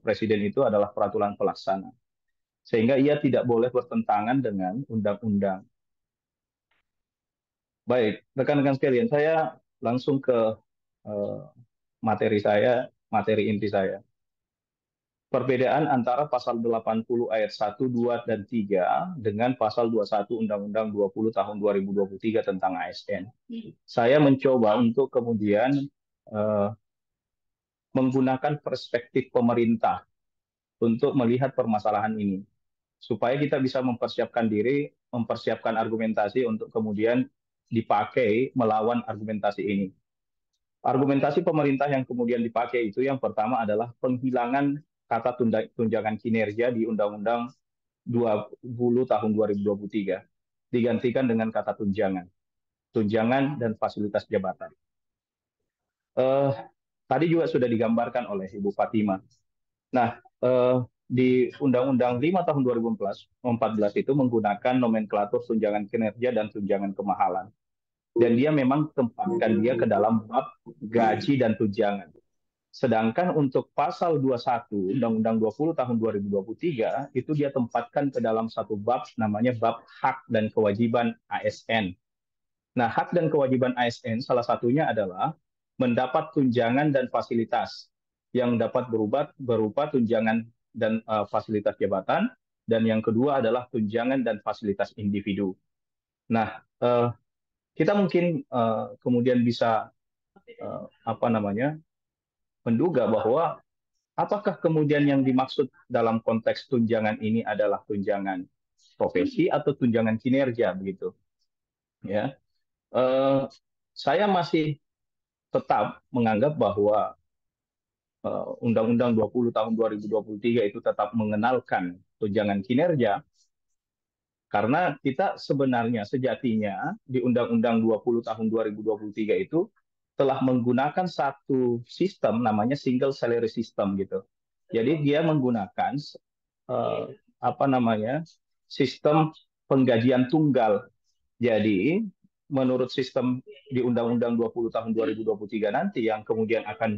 presiden itu adalah peraturan pelaksana, sehingga ia tidak boleh bertentangan dengan undang-undang. Baik, rekan-rekan sekalian, saya langsung ke materi inti saya. Perbedaan antara pasal 80 ayat 1, 2, dan 3 dengan pasal 21 Undang-Undang 20 tahun 2023 tentang ASN. Saya mencoba untuk kemudian menggunakan perspektif pemerintah untuk melihat permasalahan ini, supaya kita bisa mempersiapkan diri, mempersiapkan argumentasi untuk kemudian dipakai melawan argumentasi ini. Argumentasi pemerintah yang kemudian dipakai itu yang pertama adalah penghilangan kata tunjangan kinerja di Undang-Undang 20 tahun 2023. Digantikan dengan kata tunjangan dan fasilitas jabatan. Tadi juga sudah digambarkan oleh Ibu Fatima. Nah, di Undang-Undang 5 tahun 2014 itu menggunakan nomenklatur tunjangan kinerja dan tunjangan kemahalan. Dan dia memang tempatkan dia ke dalam bab gaji dan tunjangan. Sedangkan untuk pasal 21 Undang-Undang 20 tahun 2023 itu dia tempatkan ke dalam satu bab namanya bab hak dan kewajiban ASN. Nah, hak dan kewajiban ASN salah satunya adalah mendapat tunjangan dan fasilitas yang dapat berupa tunjangan dan fasilitas jabatan, dan yang kedua adalah tunjangan dan fasilitas individu. Nah, kita mungkin kemudian bisa menduga bahwa apakah kemudian yang dimaksud dalam konteks tunjangan ini adalah tunjangan profesi atau tunjangan kinerja begitu. Ya, saya masih tetap menganggap bahwa Undang-Undang 20 tahun 2023 itu tetap mengenalkan tunjangan kinerja. Karena kita sebenarnya sejatinya di Undang-Undang 20 tahun 2023 itu telah menggunakan satu sistem namanya single salary system gitu. Jadi dia menggunakan sistem penggajian tunggal. Jadi menurut sistem di Undang-Undang 20 tahun 2023 nanti yang kemudian akan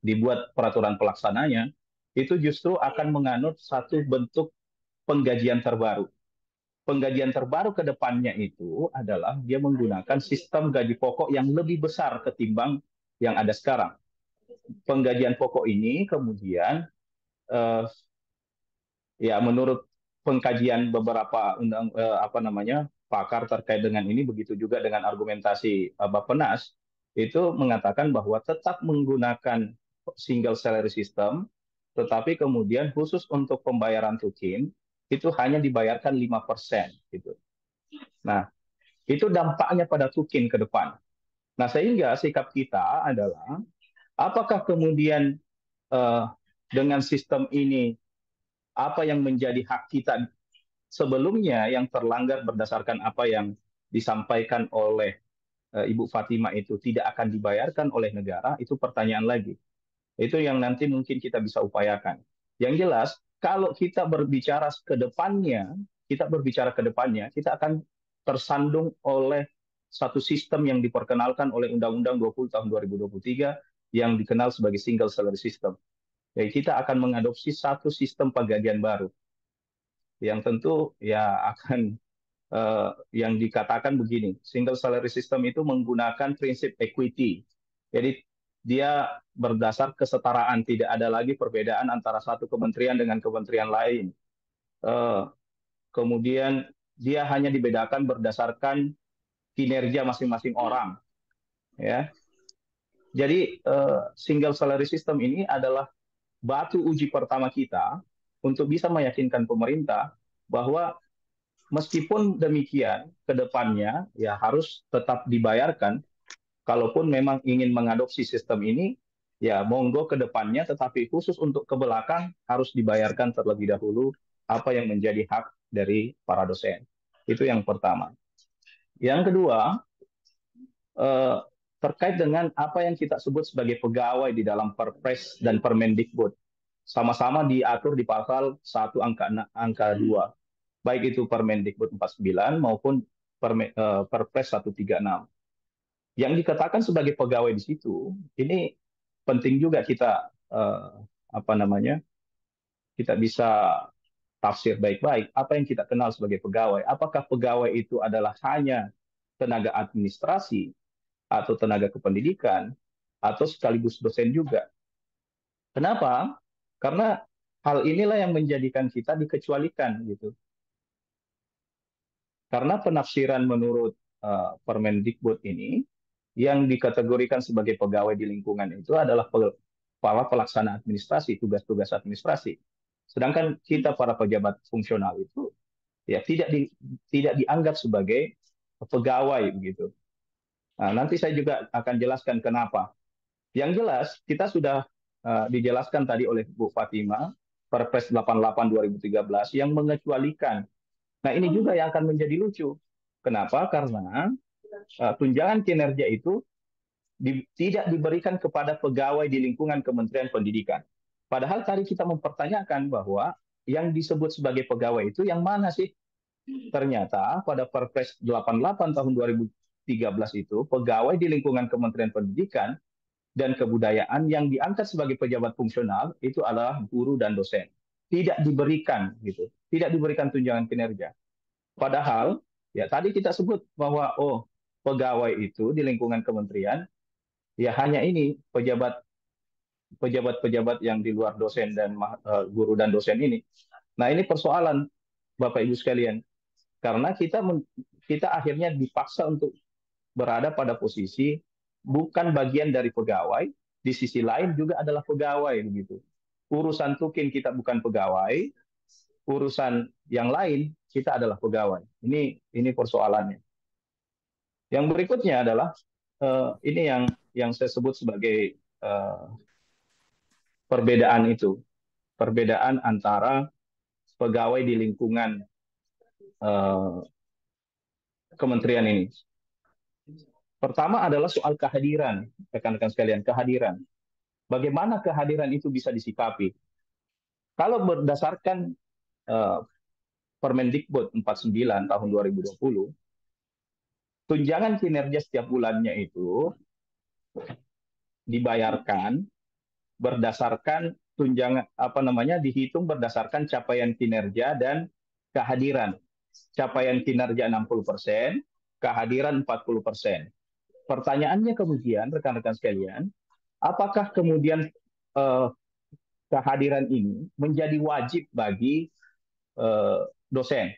dibuat peraturan pelaksananya, itu justru akan menganut satu bentuk penggajian terbaru. Penggajian terbaru ke depannya itu adalah dia menggunakan sistem gaji pokok yang lebih besar ketimbang yang ada sekarang. Penggajian pokok ini kemudian ya menurut pengkajian beberapa pakar terkait dengan ini, begitu juga dengan argumentasi Bappenas, itu mengatakan bahwa tetap menggunakan single salary system, tetapi kemudian khusus untuk pembayaran tukin itu hanya dibayarkan 5%. Gitu. Nah, itu dampaknya pada tukin ke depan. Nah, sehingga sikap kita adalah, apakah kemudian dengan sistem ini, apa yang menjadi hak kita sebelumnya yang terlanggar berdasarkan apa yang disampaikan oleh Ibu Fatima itu tidak akan dibayarkan oleh negara, itu pertanyaan lagi. Itu yang nanti mungkin kita bisa upayakan. Yang jelas, kalau kita berbicara ke depannya, kita akan tersandung oleh satu sistem yang diperkenalkan oleh Undang-Undang 20 tahun 2023 yang dikenal sebagai single salary system. Jadi kita akan mengadopsi satu sistem penggajian baru yang tentu ya akan yang dikatakan begini, single salary system itu menggunakan prinsip equity. Jadi dia berdasar kesetaraan, tidak ada lagi perbedaan antara satu kementerian dengan kementerian lain. Kemudian dia hanya dibedakan berdasarkan kinerja masing-masing orang. Ya, jadi single salary system ini adalah batu uji pertama kita untuk bisa meyakinkan pemerintah bahwa meskipun demikian, ke depannya ya harus tetap dibayarkan. Kalaupun memang ingin mengadopsi sistem ini, ya monggo ke depannya, tetapi khusus untuk ke belakang harus dibayarkan terlebih dahulu apa yang menjadi hak dari para dosen. Itu yang pertama. Yang kedua, terkait dengan apa yang kita sebut sebagai pegawai di dalam Perpres dan Permendikbud. Sama-sama diatur di pasal 1 angka 2. Baik itu Permendikbud 49 maupun Perpres 136. Yang dikatakan sebagai pegawai di situ, ini penting juga kita kita bisa tafsir baik-baik apa yang kita kenal sebagai pegawai. Apakah pegawai itu adalah hanya tenaga administrasi atau tenaga kependidikan atau sekaligus dosen juga? Kenapa? Karena hal inilah yang menjadikan kita dikecualikan gitu. Karena penafsiran menurut Permendikbud ini yang dikategorikan sebagai pegawai di lingkungan itu adalah para pelaksana administrasi, tugas-tugas administrasi. Sedangkan kita para pejabat fungsional itu ya tidak dianggap sebagai pegawai begitu. Nah, nanti saya juga akan jelaskan kenapa. Yang jelas kita sudah dijelaskan tadi oleh Bu Fatima, Perpres 88 2013 yang mengecualikan. Nah, ini juga yang akan menjadi lucu. Kenapa? Karena tunjangan kinerja itu tidak diberikan kepada pegawai di lingkungan Kementerian Pendidikan. Padahal tadi kita mempertanyakan bahwa yang disebut sebagai pegawai itu yang mana sih? Ternyata pada Perpres 88 tahun 2013 itu pegawai di lingkungan Kementerian Pendidikan dan Kebudayaan yang diangkat sebagai pejabat fungsional itu adalah guru dan dosen. Tidak diberikan gitu, tidak diberikan tunjangan kinerja. Padahal ya tadi kita sebut bahwa pegawai itu di lingkungan kementerian ya hanya ini pejabat-pejabat yang di luar dosen dan guru dan dosen ini. Nah, ini persoalan Bapak Ibu sekalian. Karena kita akhirnya dipaksa untuk berada pada posisi bukan bagian dari pegawai, di sisi lain juga adalah pegawai begitu. Urusan tukin kita bukan pegawai, urusan yang lain kita adalah pegawai. Ini persoalannya. Yang berikutnya adalah ini yang saya sebut sebagai perbedaan itu, perbedaan antara pegawai di lingkungan kementerian ini. Pertama adalah soal kehadiran, rekan-rekan sekalian, kehadiran. Bagaimana kehadiran itu bisa disikapi? Kalau berdasarkan Permendikbud 49 tahun 2020, tunjangan kinerja setiap bulannya itu dibayarkan berdasarkan tunjangan dihitung berdasarkan capaian kinerja dan kehadiran. Capaian kinerja 60%, kehadiran 40%. Pertanyaannya kemudian rekan-rekan sekalian, apakah kemudian kehadiran ini menjadi wajib bagi dosen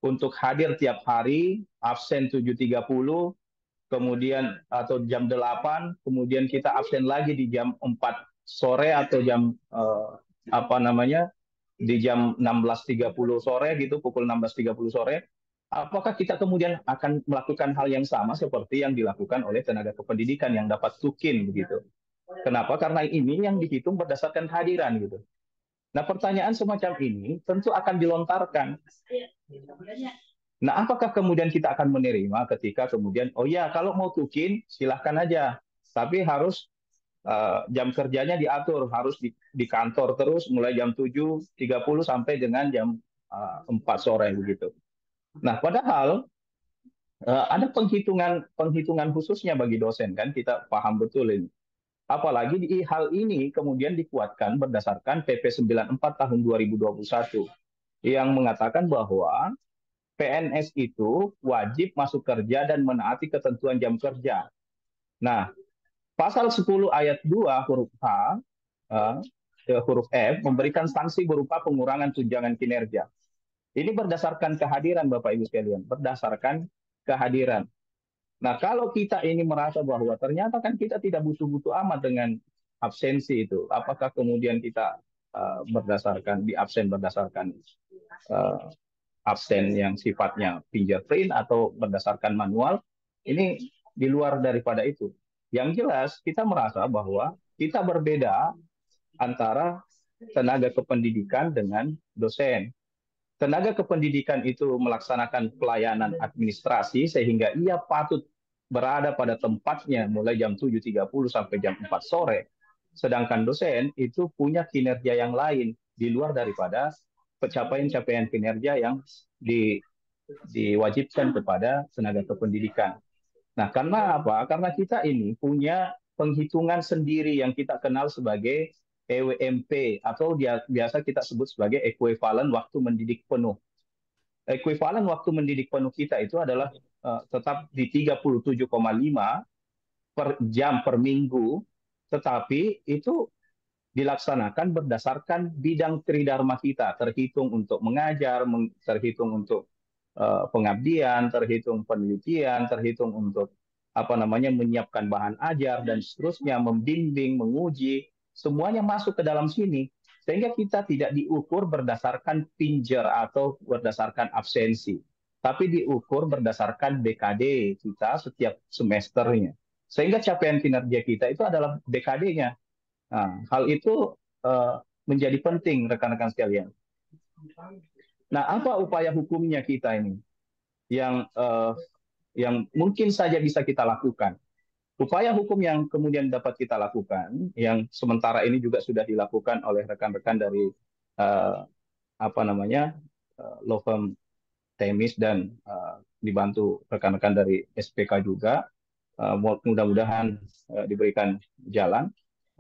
untuk hadir tiap hari, absen 7.30, kemudian atau jam 8, kemudian kita absen lagi di jam 4 sore atau jam di jam 16.30 sore gitu, pukul 16.30 sore. Apakah kita kemudian akan melakukan hal yang sama seperti yang dilakukan oleh tenaga kependidikan yang dapat tukin begitu? Kenapa? Karena ini yang dihitung berdasarkan kehadiran gitu. Nah, pertanyaan semacam ini tentu akan dilontarkan. Nah, apakah kemudian kita akan menerima ketika kemudian, oh ya, kalau mau tukin silahkan aja, tapi harus jam kerjanya diatur, harus di kantor terus mulai jam 7.30 sampai dengan jam 4 sore begitu. Nah, padahal ada penghitungan khususnya bagi dosen, kan kita paham betul ini. Apalagi di hal ini kemudian dikuatkan berdasarkan PP 94 tahun 2021 yang mengatakan bahwa PNS itu wajib masuk kerja dan menaati ketentuan jam kerja. Nah, pasal 10 ayat 2 huruf H, huruf F memberikan sanksi berupa pengurangan tunjangan kinerja. Ini berdasarkan kehadiran Bapak Ibu sekalian, berdasarkan kehadiran. Nah, kalau kita ini merasa bahwa ternyata kan kita tidak butuh-butuh amat dengan absensi itu, apakah kemudian kita berdasarkan berdasarkan absen yang sifatnya fingerprint atau berdasarkan manual, ini di luar daripada itu. Yang jelas kita merasa bahwa kita berbeda antara tenaga kependidikan dengan dosen. Tenaga kependidikan itu melaksanakan pelayanan administrasi sehingga ia patut berada pada tempatnya mulai jam 7.30 sampai jam 4 sore. Sedangkan dosen itu punya kinerja yang lain di luar daripada pencapaian-capaian kinerja yang diwajibkan kepada tenaga kependidikan. Nah, karena apa? Karena kita ini punya penghitungan sendiri yang kita kenal sebagai EWMP atau biasa kita sebut sebagai ekuivalen waktu mendidik penuh. Ekuivalen waktu mendidik penuh kita itu adalah tetap di 37,5 per jam per minggu, tetapi itu dilaksanakan berdasarkan bidang tridharma kita, terhitung untuk mengajar, terhitung untuk pengabdian, terhitung penelitian, terhitung untuk menyiapkan bahan ajar dan seterusnya, membimbing, menguji, semuanya masuk ke dalam sini. Sehingga kita tidak diukur berdasarkan pinjer atau berdasarkan absensi, tapi diukur berdasarkan BKD kita setiap semesternya. Sehingga capaian kinerja kita itu adalah BKD-nya. Nah, hal itu menjadi penting rekan-rekan sekalian. Nah, apa upaya hukumnya kita ini yang mungkin saja bisa kita lakukan? Upaya hukum yang kemudian dapat kita lakukan, yang sementara ini juga sudah dilakukan oleh rekan-rekan dari law firm Temis dan dibantu rekan-rekan dari SPK juga, mudah-mudahan diberikan jalan.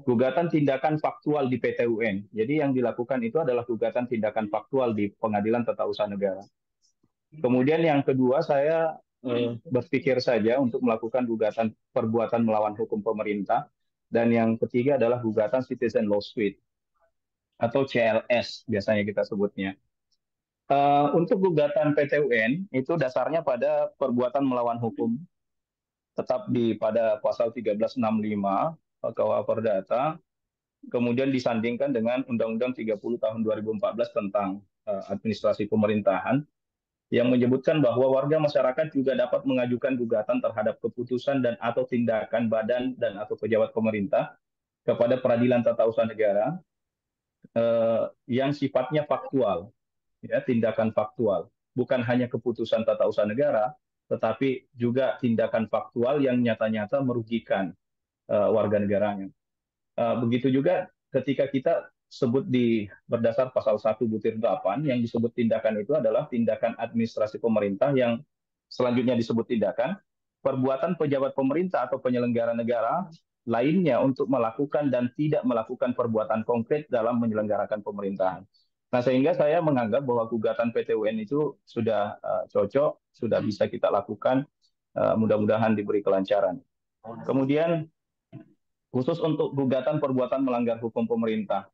Gugatan tindakan faktual di PT UN. Jadi yang dilakukan itu adalah gugatan tindakan faktual di Pengadilan Tata Usaha Negara. Kemudian yang kedua, saya berpikir saja untuk melakukan gugatan perbuatan melawan hukum pemerintah. Dan yang ketiga adalah gugatan Citizen Lawsuit atau CLS biasanya kita sebutnya. Untuk gugatan PT UN itu dasarnya pada perbuatan melawan hukum, tetap pada pasal 1365 KUH Perdata, kemudian disandingkan dengan Undang-Undang 30 tahun 2014 tentang administrasi pemerintahan, yang menyebutkan bahwa warga masyarakat juga dapat mengajukan gugatan terhadap keputusan dan atau tindakan badan dan atau pejabat pemerintah kepada Peradilan Tata Usaha Negara yang sifatnya faktual, ya, tindakan faktual, bukan hanya keputusan Tata Usaha Negara, tetapi juga tindakan faktual yang nyata-nyata merugikan warga negaranya. Begitu juga ketika kita sebut berdasar pasal 1 butir 8 yang disebut tindakan itu adalah tindakan administrasi pemerintah, yang selanjutnya disebut tindakan perbuatan pejabat pemerintah atau penyelenggara negara lainnya untuk melakukan dan tidak melakukan perbuatan konkret dalam menyelenggarakan pemerintahan. Nah, sehingga saya menganggap bahwa gugatan PT UN itu sudah cocok, sudah bisa kita lakukan, mudah-mudahan diberi kelancaran. Kemudian khusus untuk gugatan perbuatan melanggar hukum pemerintah.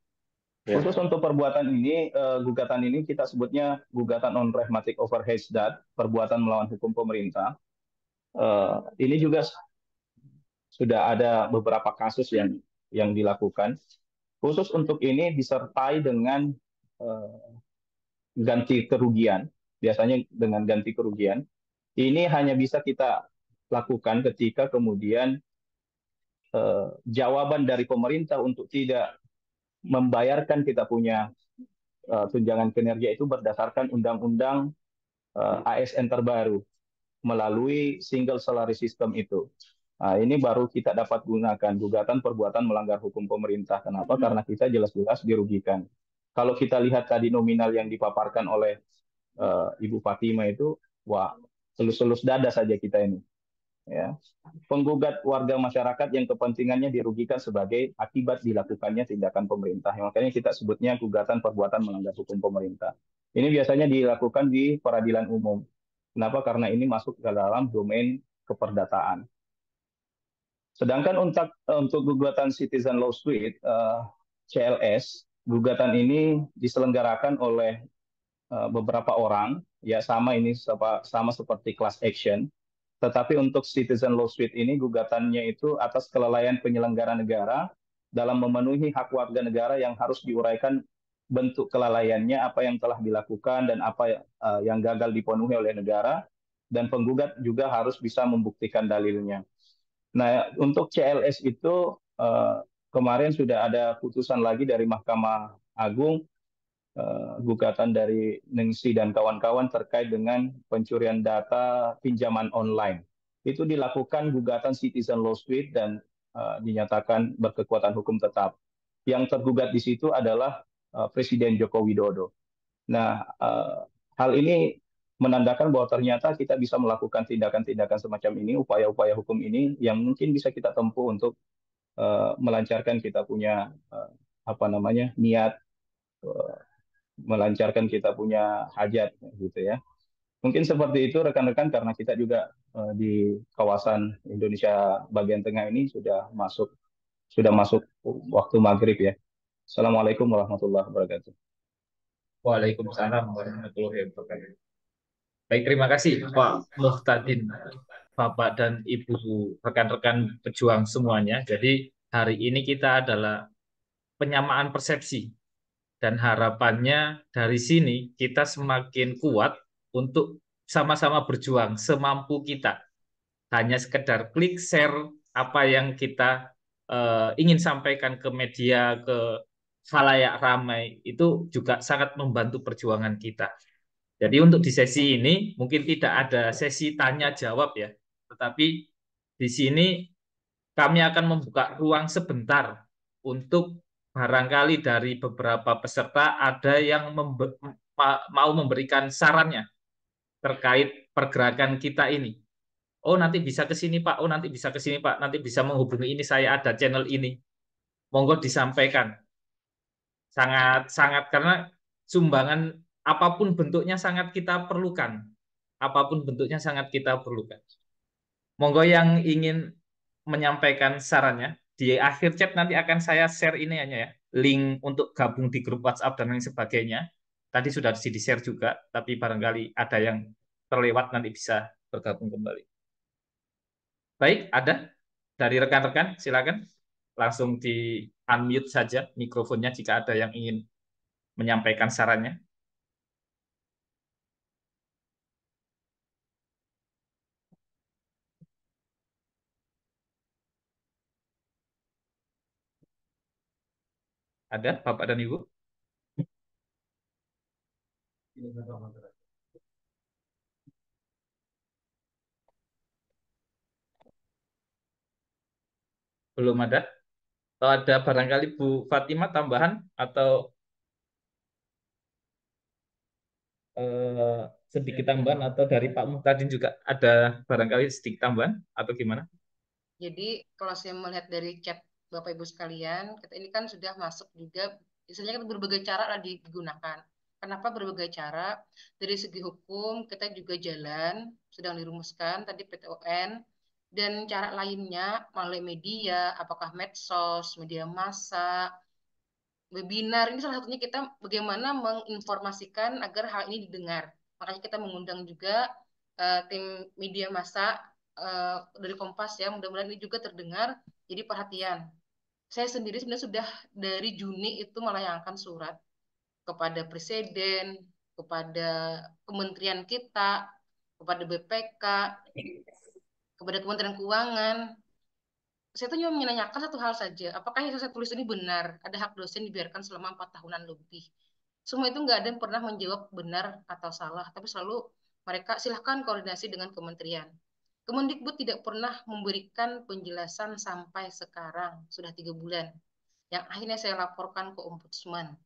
Khusus untuk perbuatan ini, gugatan ini kita sebutnya gugatan non rehmatic overhead, perbuatan melawan hukum pemerintah. Ini juga sudah ada beberapa kasus yang dilakukan. Khusus untuk ini disertai dengan ganti kerugian, biasanya dengan ganti kerugian. Ini hanya bisa kita lakukan ketika kemudian jawaban dari pemerintah untuk tidak membayarkan kita punya tunjangan kinerja itu berdasarkan Undang-Undang ASN terbaru melalui single salary system itu. Nah, ini baru kita dapat gunakan gugatan perbuatan melanggar hukum pemerintah. Kenapa? Karena kita jelas-jelas dirugikan. Kalau kita lihat tadi nominal yang dipaparkan oleh Ibu Fatima itu, wah, selus-selus dada saja kita ini. Ya. Penggugat warga masyarakat yang kepentingannya dirugikan sebagai akibat dilakukannya tindakan pemerintah. Makanya kita sebutnya gugatan perbuatan melanggar hukum pemerintah. Ini biasanya dilakukan di peradilan umum. Kenapa? Karena ini masuk ke dalam domain keperdataan. Sedangkan untuk gugatan Citizen Law Suite CLS, gugatan ini diselenggarakan oleh beberapa orang, ya sama seperti class action. Tetapi untuk Citizen Law Suite ini gugatannya itu atas kelalaian penyelenggara negara dalam memenuhi hak warga negara yang harus diuraikan bentuk kelalaiannya, apa yang telah dilakukan dan apa yang gagal dipenuhi oleh negara, dan penggugat juga harus bisa membuktikan dalilnya. Nah, untuk CLS itu kemarin sudah ada putusan lagi dari Mahkamah Agung, gugatan dari Ningsi dan kawan-kawan terkait dengan pencurian data pinjaman online. Itu dilakukan gugatan Citizen Law Suite dan dinyatakan berkekuatan hukum tetap. Yang tergugat di situ adalah Presiden Joko Widodo. Nah, hal ini menandakan bahwa ternyata kita bisa melakukan tindakan-tindakan semacam ini, upaya-upaya hukum ini yang mungkin bisa kita tempuh untuk melancarkan kita punya niat, melancarkan kita punya hajat, gitu ya. Mungkin seperti itu rekan-rekan, karena kita juga di kawasan Indonesia bagian tengah ini sudah masuk waktu maghrib ya. Assalamualaikum warahmatullahi wabarakatuh. Waalaikumsalam warahmatullahi wabarakatuh. Baik, terima kasih Pak Muhtadin, Bapak dan Ibu rekan-rekan pejuang semuanya. Jadi hari ini kita adalah penyamaan persepsi dan harapannya dari sini kita semakin kuat untuk sama-sama berjuang semampu kita. Hanya sekedar klik share apa yang kita ingin sampaikan ke media, ke khalayak ramai, itu juga sangat membantu perjuangan kita. Jadi untuk di sesi ini mungkin tidak ada sesi tanya jawab ya, tetapi di sini kami akan membuka ruang sebentar untuk barangkali dari beberapa peserta ada yang mau memberikan sarannya terkait pergerakan kita ini. Oh, nanti bisa ke sini Pak, oh nanti bisa ke sini Pak, nanti bisa menghubungi ini, saya ada channel ini. Monggo disampaikan. Sangat karena sumbangan apapun bentuknya sangat kita perlukan. Apapun bentuknya sangat kita perlukan. Monggo yang ingin menyampaikan sarannya, di akhir chat nanti akan saya share ini hanya ya, link untuk gabung di grup WhatsApp dan lain sebagainya. Tadi sudah di-share juga, tapi barangkali ada yang terlewat, nanti bisa bergabung kembali. Baik, ada dari rekan-rekan, silakan langsung di unmute saja mikrofonnya jika ada yang ingin menyampaikan sarannya. Ada, Bapak dan Ibu? Belum ada? Atau ada barangkali Bu Fatima tambahan atau sedikit tambahan, atau dari Pak Muhtadin juga ada barangkali sedikit tambahan atau gimana? Jadi kalau saya melihat dari chat Bapak Ibu sekalian, kita ini kan sudah masuk juga, misalnya kan berbagai cara lah digunakan. Kenapa berbagai cara? Dari segi hukum kita juga jalan, sedang dirumuskan tadi PTON, dan cara lainnya melalui media, apakah medsos, media massa, webinar, ini salah satunya kita bagaimana menginformasikan agar hal ini didengar. Makanya kita mengundang juga tim media massa dari Kompas ya, mudah-mudahan ini juga terdengar, jadi perhatian. Saya sendiri sebenarnya sudah dari Juni itu melayangkan surat kepada Presiden, kepada kementerian kita, kepada BPK, kepada Kementerian Keuangan. Saya tuh cuma menanyakan satu hal saja, apakah yang saya tulis ini benar? Ada hak dosen dibiarkan selama 4 tahunan lebih. Semua itu nggak ada yang pernah menjawab benar atau salah, tapi selalu mereka silahkan koordinasi dengan kementerian. Kemendikbud tidak pernah memberikan penjelasan sampai sekarang, sudah 3 bulan. Yang akhirnya saya laporkan ke Ombudsman.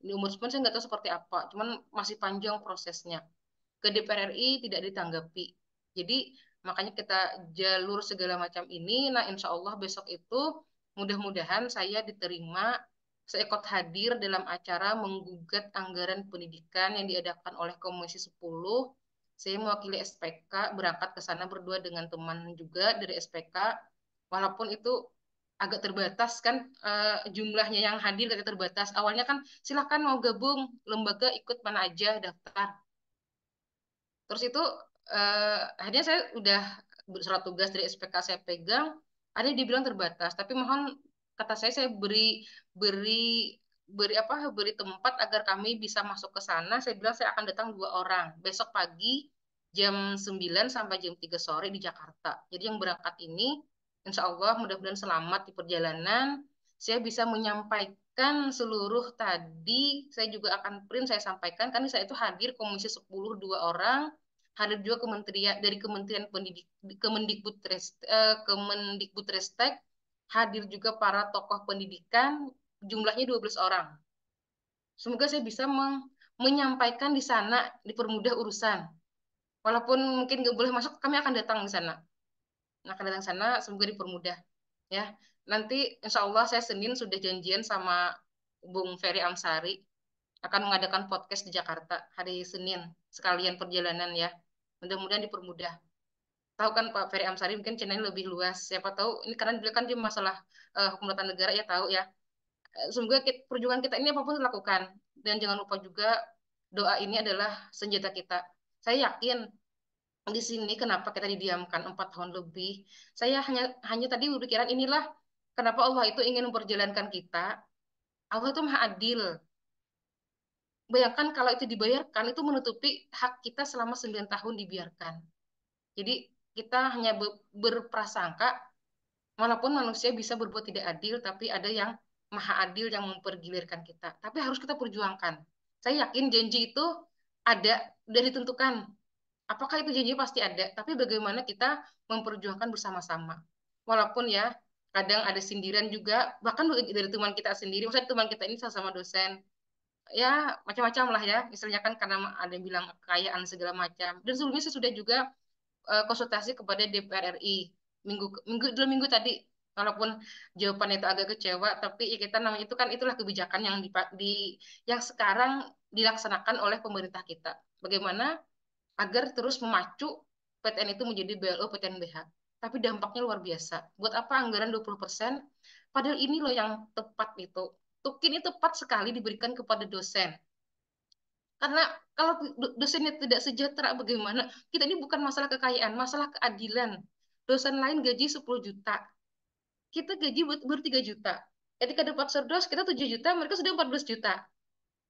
Di Ombudsman saya nggak tahu seperti apa, cuman masih panjang prosesnya. Ke DPR RI tidak ditanggapi. Jadi makanya kita jalur segala macam ini. Nah, insya Allah besok itu mudah-mudahan saya diterima, saya ikut hadir dalam acara menggugat anggaran pendidikan yang diadakan oleh Komisi 10. Saya mewakili SPK berangkat ke sana berdua dengan teman juga dari SPK. Walaupun itu agak terbatas kan jumlahnya yang hadir agak terbatas. Awalnya kan silahkan mau gabung lembaga ikut mana aja daftar. Terus itu akhirnya saya udah surat tugas dari SPK saya pegang, ada yang dibilang terbatas, tapi mohon kata saya beri beri beri tempat agar kami bisa masuk ke sana. Saya bilang saya akan datang 2 orang besok pagi jam 9 sampai jam 3 sore di Jakarta. Jadi yang berangkat ini insya Allah mudah-mudahan selamat di perjalanan. Saya bisa menyampaikan seluruh tadi, saya juga akan print, saya sampaikan, kan saya itu hadir Komisi 10 2 orang, hadir juga kementerian dari Kementerian Kemendikbudristek, hadir juga para tokoh pendidikan, jumlahnya 12 orang. Semoga saya bisa menyampaikan di sana, dipermudah urusan. Walaupun mungkin nggak boleh masuk, kami akan datang di sana. Akan datang ke sana, semoga dipermudah. Ya, nanti insya Allah saya Senin sudah janjian sama Bung Ferry Amsari akan mengadakan podcast di Jakarta hari Senin sekalian perjalanan ya. Mudah-mudahan dipermudah. Tahu kan Pak Ferry Amsari mungkin channelnya lebih luas. Siapa tahu ini karena dia kan dia masalah hukum tata negara ya tahu ya. Semoga perjuangan kita ini apapun dilakukan dan jangan lupa juga doa ini adalah senjata kita. Saya yakin di sini kenapa kita didiamkan 4 tahun lebih. Saya hanya tadi berpikiran inilah kenapa Allah itu ingin memperjalankan kita. Allah itu maha adil. Bayangkan kalau itu dibayarkan, itu menutupi hak kita selama 9 tahun dibiarkan. Jadi kita hanya berprasangka, walaupun manusia bisa berbuat tidak adil, tapi ada yang maha adil yang mempergilirkan kita. Tapi harus kita perjuangkan. Saya yakin janji itu ada, sudah ditentukan. Apakah itu janji pasti ada, tapi bagaimana kita memperjuangkan bersama-sama. Walaupun ya, kadang ada sindiran juga, bahkan dari teman kita sendiri, maksudnya teman kita ini sama-sama dosen, ya macam-macam lah ya, misalnya kan karena ada yang bilang kekayaan segala macam. Dan sebelumnya saya sudah juga konsultasi kepada DPR RI dalam minggu tadi, walaupun jawaban itu agak kecewa, tapi ya kita namanya itu kan itulah kebijakan yang sekarang dilaksanakan oleh pemerintah kita. Bagaimana agar terus memacu PTN itu menjadi BLO PTNBH. Tapi dampaknya luar biasa. Buat apa anggaran 20%? Padahal ini loh yang tepat itu. Tukin itu tepat sekali diberikan kepada dosen. Karena kalau dosennya tidak sejahtera bagaimana? Kita ini bukan masalah kekayaan, masalah keadilan. Dosen lain gaji 10 juta. Kita gaji baru 3 juta. Ketika dapat serdos, kita 7 juta, mereka sudah 14 juta.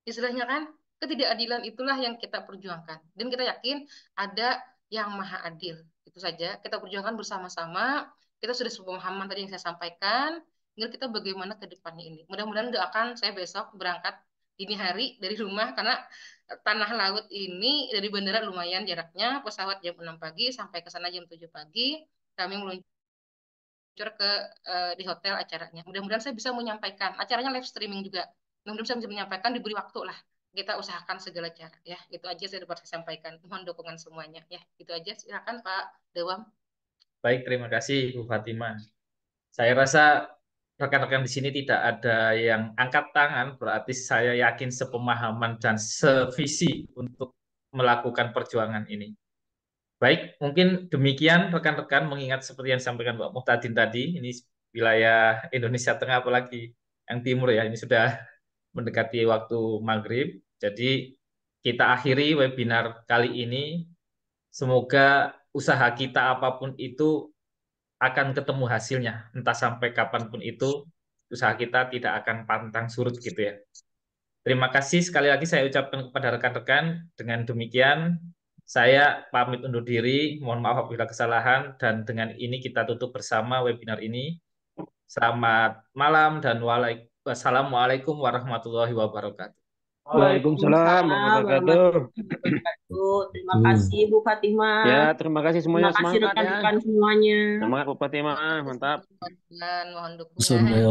Istilahnya kan, ketidakadilan itulah yang kita perjuangkan. Dan kita yakin ada yang maha adil. Itu saja, kita perjuangkan bersama-sama. Kita sudah sepemahaman tadi yang saya sampaikan. Tinggal kita bagaimana ke depannya ini. Mudah-mudahan doakan saya besok berangkat dini hari dari rumah, karena tanah laut ini dari bandara lumayan jaraknya, pesawat jam 6 pagi sampai ke sana jam 7 pagi. Kami meluncur ke di hotel acaranya. Mudah-mudahan saya bisa menyampaikan. Acaranya live streaming juga. Mudah-mudahan saya bisa menyampaikan, diberi waktu lah. Kita usahakan segala cara ya. Itu aja saya dapat saya sampaikan. Mohon dukungan semuanya ya. Itu aja. Silakan Pak Dewam. Baik, terima kasih Bu Fatima. Saya rasa rekan-rekan di sini tidak ada yang angkat tangan, berarti saya yakin sepemahaman dan sevisi untuk melakukan perjuangan ini. Baik, mungkin demikian rekan-rekan, mengingat seperti yang disampaikan Mbak Muhtadin tadi, ini wilayah Indonesia Tengah apalagi yang timur ya, ini sudah mendekati waktu maghrib. Jadi kita akhiri webinar kali ini. Semoga usaha kita apapun itu akan ketemu hasilnya, entah sampai kapanpun itu, usaha kita tidak akan pantang surut gitu ya. Terima kasih sekali lagi saya ucapkan kepada rekan-rekan. Dengan demikian, saya pamit undur diri. Mohon maaf apabila kesalahan, dan dengan ini kita tutup bersama webinar ini. Selamat malam dan wassalamualaikum warahmatullahi wabarakatuh. Waalaikumsalam warahmatullahi wabarakatuh. wabarakatuh. Terima Hmm. kasih Bu Fatimah. Ya, terima kasih Terima semuanya. kasih Semangat ya. rekan-rekan semuanya. Semangat Bu Fatimah, mantap. Dan mohon dukungan. Sampai